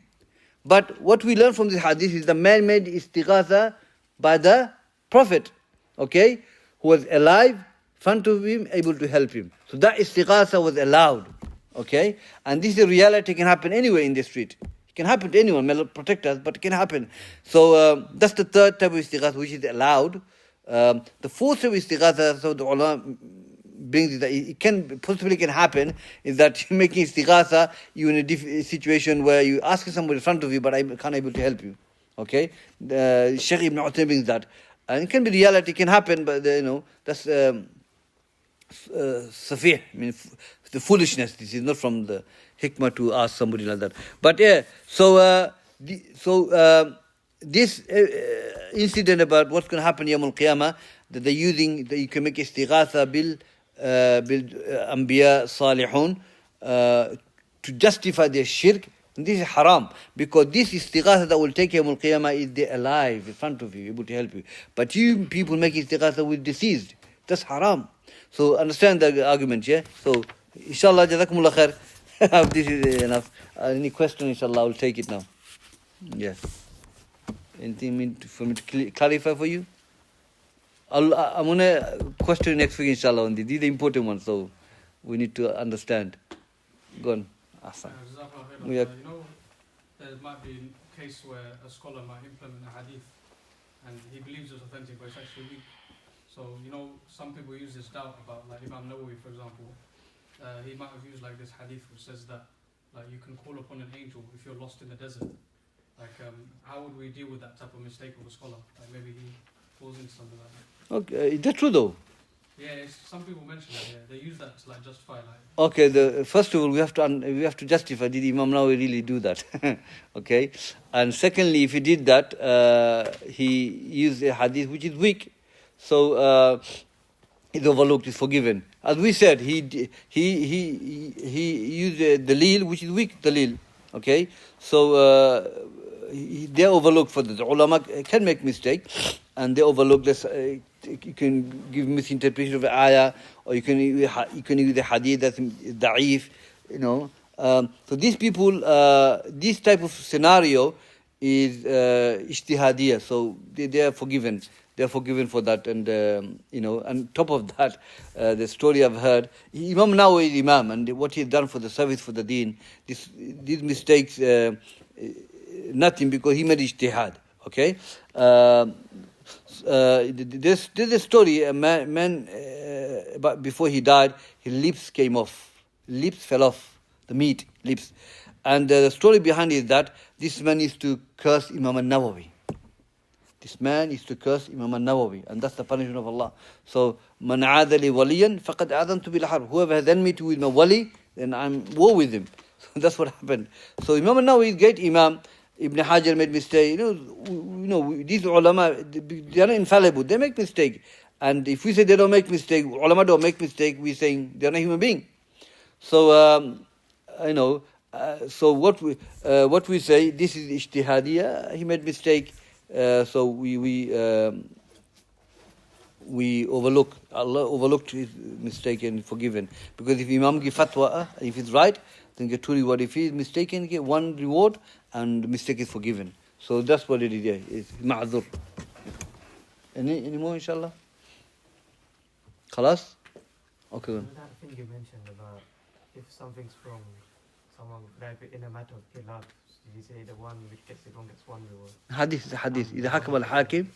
But what we learn from this hadith is the man made istighatha by the Prophet, okay, who was alive, front of him, able to help him. So that istighatha was allowed, okay? And this is a reality, can happen anywhere in the street. It can happen to anyone, may Allah protect us, but it can happen. So that's the third type of istighatha, which is allowed. The fourth type of istighatha, so the ulama brings it, that it can possibly can happen, is that you're making istighatha, you're in a situation where you ask somebody in front of you, but I can't able to help you. Okay? Shaykh Ibn Uthaymeen brings that. And it can be reality, it can happen, but that's safih, I mean, the foolishness. This is not from the hikmah to ask somebody like that. But yeah, so this incident about what's going to happen Yawm al-Qiyamah, that they're using, that you can make istighatha bil anbiya salihun to justify their shirk. And this is haram, because this istighatha that will take Yawm al-Qiyamah is they're alive in front of you, able to help you. But you people make istighatha with deceased. That's haram. So understand the argument, yeah? So, inshallah, jazakumullah khair. This is enough. Any question, inshallah, I'll take it now. Yeah. Anything for me to clarify for you? I'm going to question next week, inshallah, on this. These are the important ones, so we need to understand. Go on. Ahsan. There might be a case where a scholar might implement a hadith and he believes it's authentic, but it's actually weak. So, some people use this doubt about, like Imam Nawawi, for example. He might have used like this hadith which says that you can call upon an angel if you're lost in the desert. How would we deal with that type of mistake of a scholar? Like maybe he falls into something like that. Okay, that's true though. Yeah, some people mention that. Yeah, they use that to like justify like. Okay, first of all, we have to justify, did Imam Nawawi really do that? Okay, and secondly, if he did that, he used a hadith which is weak, so it's overlooked, it's forgiven. As we said, he used a dalil which is weak dalil. Okay, so they overlook for the ulama can make mistake, and they overlook this. You can give misinterpretation of the ayah, or you can use the hadith that's da'if, you know. So these people, this type of scenario is ijtihadiyah, so they are forgiven. They are forgiven for that, and you know. And top of that, the story I've heard, Imam Nawawi is Imam, and what he has done for the service for the Deen, these mistakes, nothing, because he made ijtihad. Okay. There's a story. A man but before he died, his lips came off. Lips fell off. The meat, lips. And the story behind it is that this man used to curse Imam al-Nawawi. This man used to curse Imam al-Nawawi, and that's the punishment of Allah. So, man aada li waliyan faqad aadhantu bil harb. Whoever has enmity with my wali, then I'm war with him. So that's what happened. So Imam al-Nawawi is great Imam. Ibn Hajar made mistake. You know, these ulama, they are not infallible. They make mistake. And if we say they don't make mistake, ulama don't make mistake, we're saying they're not human being. So, you know, so what we say, this is ijtihadiyah. He made mistake. So we overlook. Allah overlooked his mistake and forgiven. Because if Imam give fatwa, if it's right, then get two reward. If he is mistaken, get one reward, and the mistake is forgiven. So that's what it is. Yeah, it's ma'zur. Any more, inshallah? Khalas? Okay then. That thing you mentioned about if something's from someone, like in a matter of khilaf, you say the one which gets it wrong gets one reward. حديث إذا حكم الحاكم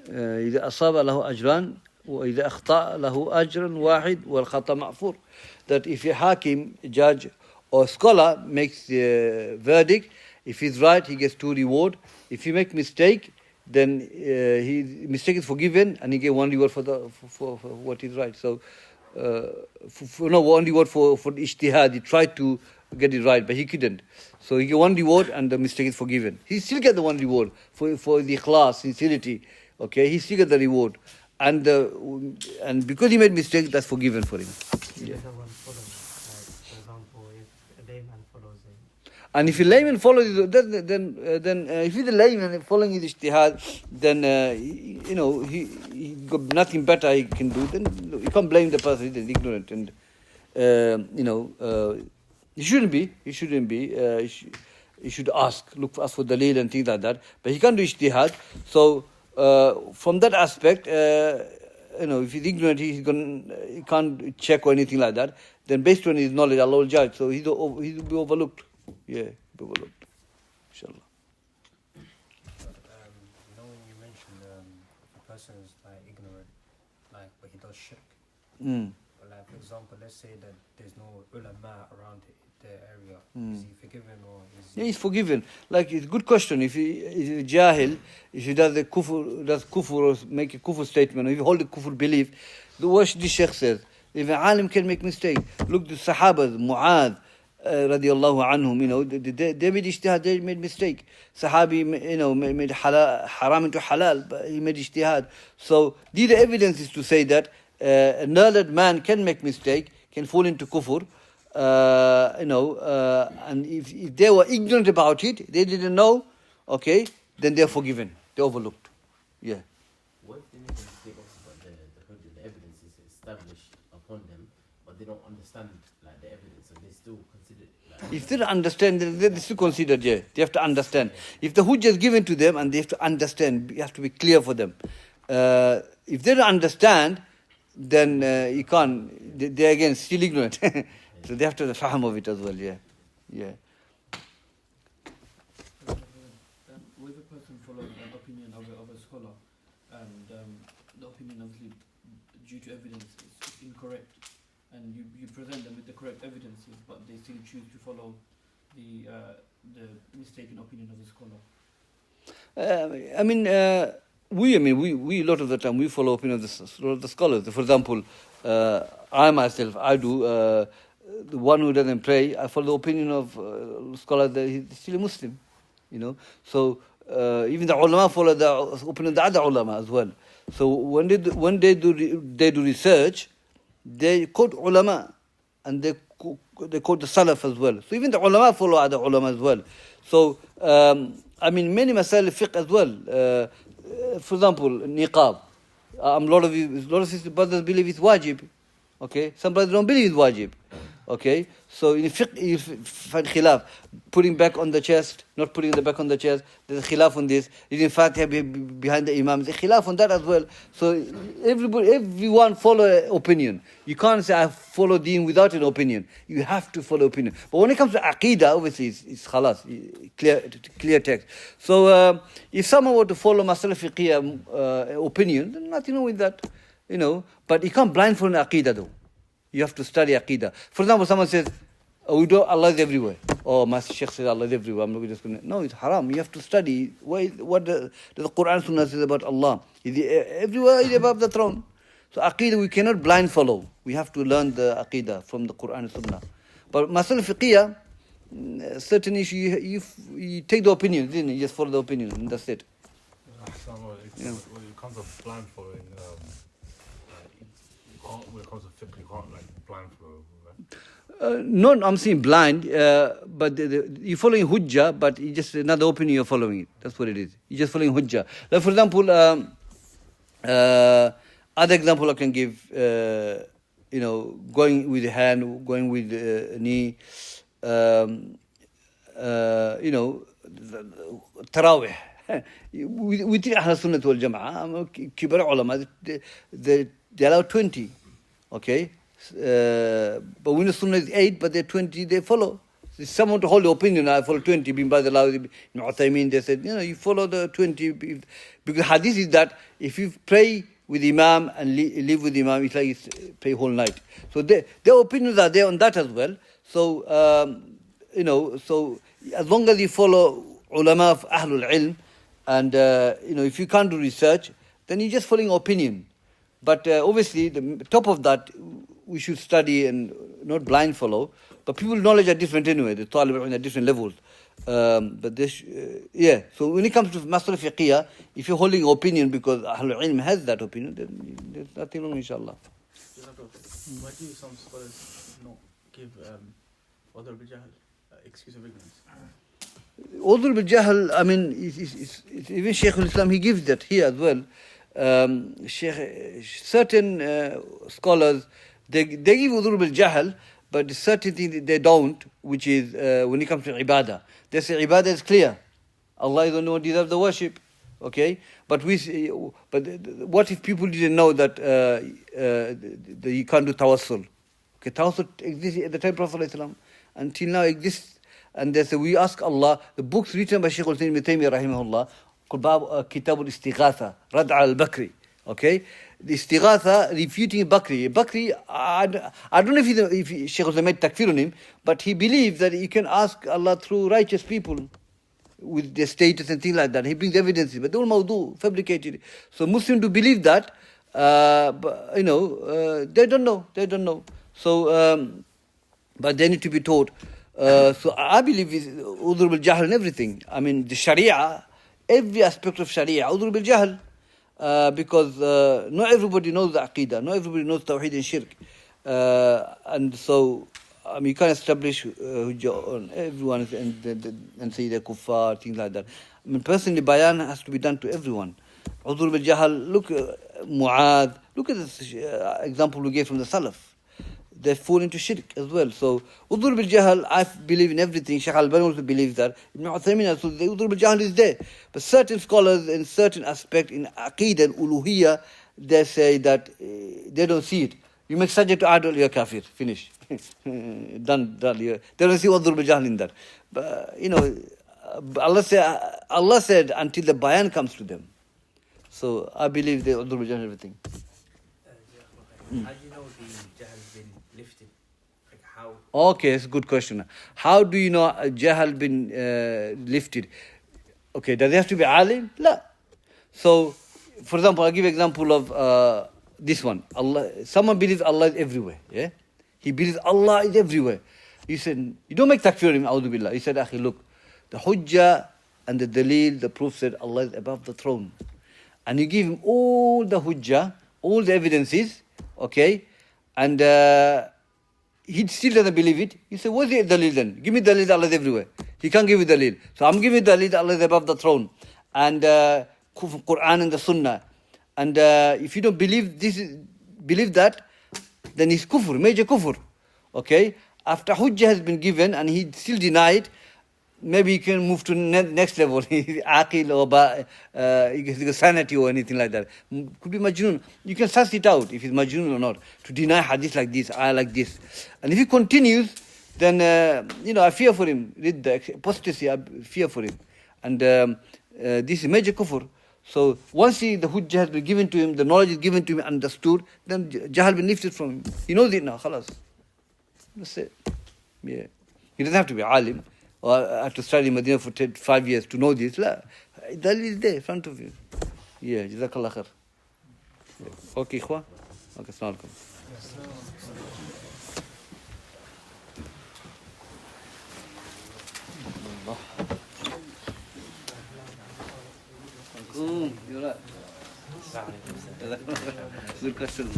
إذا أصاب له أجران وإذا أخطأ له أجر واحد والخطأ مغفور. That if a hakim, judge or scholar makes the verdict, if he's right, he gets two reward. If he make mistake, then mistake is forgiven, and he get one reward for what is right. So, one reward for ijtihad. He tried to get it right, but he couldn't. So he get one reward, and the mistake is forgiven. He still get the one reward for the ikhlas, sincerity. Okay, he still get the reward, and because he made mistake, that's forgiven for him. Yeah. For example, if a layman follows him. And if a layman follows, then if he's a layman following his ijtihad, then you know he got nothing better he can do. Then you can't blame the person; he's ignorant, and you know he shouldn't be. He shouldn't be. He should ask for dalil and things like that. But he can't do ijtihad. So from that aspect, you know, if he's ignorant, he can't check or anything like that. Then based on his knowledge, Allah will judge. So he'll be overlooked. Yeah, be overlooked. Inshallah. You know, when you mentioned a person is like ignorant, like but he does shirk. Like for example, let's say that there's no ulama around the area. Is he forgiven or is he? Yeah, he's forgiven. Like, it's a good question. If he is jahil, if he does kufr or make a kufr statement, or if he hold a kufr belief, what the Shaykh says, if an alim can make mistake, look, the Sahabas, Mu'adh, radiallahu anhum, you know, they made ijtihad, they made mistake. Sahabi, you know, made haram into halal, but he made ijtihad. So these are evidences to say that a learned man can make mistake, can fall into kufr, you know, and if they were ignorant about it, they didn't know, okay, then they're forgiven, they're overlooked. Yeah. What if they make a mistake also, but the evidence is established upon them, but they don't understand like the evidence, so they still consider it like... If they don't understand, they're still considered, yeah. They have to understand. If the hujjah is given to them and they have to understand, you have to be clear for them. If they don't understand, then you can't, they're again still ignorant. So they have to have the fahm of it as well, yeah. Yeah. With a person following an opinion of a scholar, and the opinion obviously due to evidence is incorrect, and you present them with the correct evidences, but they still choose to follow the mistaken opinion of the scholar. I mean, we a lot of the time we follow opinion of the scholars. For example, I myself, I do. The one who doesn't pray, I follow the opinion of scholars that he's still a Muslim, So even the ulama follow the opinion of the other ulama as well. So when they do research, they quote ulama and they quote the salaf as well. So even the ulama follow other ulama as well. So many masail fiqh as well. For example, niqab. A lot of brothers believe it's wajib. Okay, some brothers don't believe it's wajib. Okay, so in fiqh you find khilaf, putting back on the chest, not putting the back on the chest. There's a khilaf on this. Reading Fatiha behind the imam. There's a khilaf on that as well. So everyone follow an opinion. You can't say I follow deen without an opinion. You have to follow opinion. But when it comes to aqidah, obviously it's khalas, clear text. So if someone were to follow masala fiqhiyya opinion, then nothing wrong with that, But you can't blindfold an aqidah though. You have to study aqidah. For example, someone says, Allah is everywhere. Oh, my Shaykh says Allah is everywhere. I'm not just going to... No, it's haram. You have to study what the Quran Sunnah says about Allah. Is he everywhere? Is he above the throne? So aqidah, we cannot blind follow. We have to learn the aqidah from the Quran and Sunnah. But masal fiqhiyah, certain issue, you take the opinion, didn't you? You just follow the opinion, and that's it. When it comes to blind following, when it comes to fiqh, you can't blind follow, right? No, I'm saying blind, but you're following hujjah, but it's just another opinion you're following it. That's what it is. You're just following hujjah. Like for example, other example I can give, going with the hand, going with the knee, tarawih. With the Ahl Sunnah wal Jama'ah, kibar ulama, they allow 20, okay? But when the Sunnah is 8, but they're 20, they follow. If someone to hold the opinion, I follow 20, bin Baz Uthaymin, they said, you follow the 20. Because hadith is that if you pray with Imam and live with Imam, it's like you pray whole night. So their opinions are there on that as well. So, so as long as you follow ulama of Ahlul Ilm, and, if you can't do research, then you're just following opinion. But obviously, the top of that, we should study and not blind follow. But people's knowledge are different anyway. The talib are at different levels. But this, So when it comes to masala fiqhiyah, if you're holding opinion because Ahlul Ilm has that opinion, then there's nothing wrong, inshallah. Why do some scholars not give other bijahl excuse of ignorance? Udhr bil jahl, even Shaykhul-Islam, he gives that here as well. Certain scholars, they give udhr bil jahl, but certain things they don't, which is when it comes to ibadah. They say ibadah is clear. Allah is the only one who deserves the worship. Okay? But what if people didn't know that you can't do tawassul? Okay, tawassul exists at the time of Prophet ﷺ. Until now exists. And they say, we ask Allah, the books written by Shaykhul-Islam Ibn Taymiyyah, rahimahullah, called Kitab al-Istighatha, Rad' al-Bakri. Okay? The Istighatha, refuting Bakri. Bakri, I don't know if Shaykhul-Islam made takfir on him, but he believes that you can ask Allah through righteous people with their status and things like that. He brings evidences, but they're all mawdu, fabricated. So Muslims do believe that, but, they don't know. So, but they need to be taught. So I believe it's udhr bil jahl and everything. The Sharia, every aspect of Sharia, udhr bil jahl. Because not everybody knows the Aqidah, not everybody knows Tawheed and Shirk. And so, you can't establish hujjah on everyone and say they're kuffar, things like that. Personally, bayan has to be done to everyone. Udhr bil jahl, look, Mu'adh, look at this example we gave from the Salaf. They fall into shirk as well. So, udhr bil jahl, I believe in everything. Shaykh al-Albani also believes that. Ibn Uthaymin also, the udhr bil jahl is there. But certain scholars in certain aspect in Aqeedah and Uluhiyyah, they say that they don't see it. You make sajda to idol, you're kafir. Finish. Done. They don't see udhr bil jahl in that. But, Allah said until the bayan comes to them. So, I believe they udhr bil jahl and everything. How do you know the jahl has been lifted? Like how? Okay, that's a good question. How do you know jahl been lifted? Okay, does it have to be alim? No. So for example, I'll give you example of this one. Allah. Someone believes Allah is everywhere. Yeah, he believes Allah is everywhere. He said, you don't make takfir him. A'udhu billah. He said, Akhi, look, the hujjah and the dalil, the proof said Allah is above the throne, and you give him all the hujjah, all the evidences, okay, and he still doesn't believe it. You say, what's the dalil then? Give me dalil that Allah is everywhere. He can't give you dalil. So I'm giving dalil that Allah is above the throne, and Quran and the Sunnah. And if you don't believe that, then it's kufr, major kufr. Okay? After hujjah has been given and he still denied, maybe you can move to next level, aqil or sanity or anything like that. Could be majnoon. You can suss it out if it's majnoon or not, to deny hadith like this, ayah like this. And if he continues, then, I fear for him. Read the apostasy, I fear for him. And this is major kufr. So once the hujjah has been given to him, the knowledge is given to him, understood, then jahal been lifted from him. He knows it now, khalas. That's it. Yeah. He doesn't have to be alim or have to study Medina for 5 years to know this. La. Dalil is there in front of you. Yeah, jazakallah khair. Okay, ikhwa? Okay, assalamu alaikum. You're right. Good question.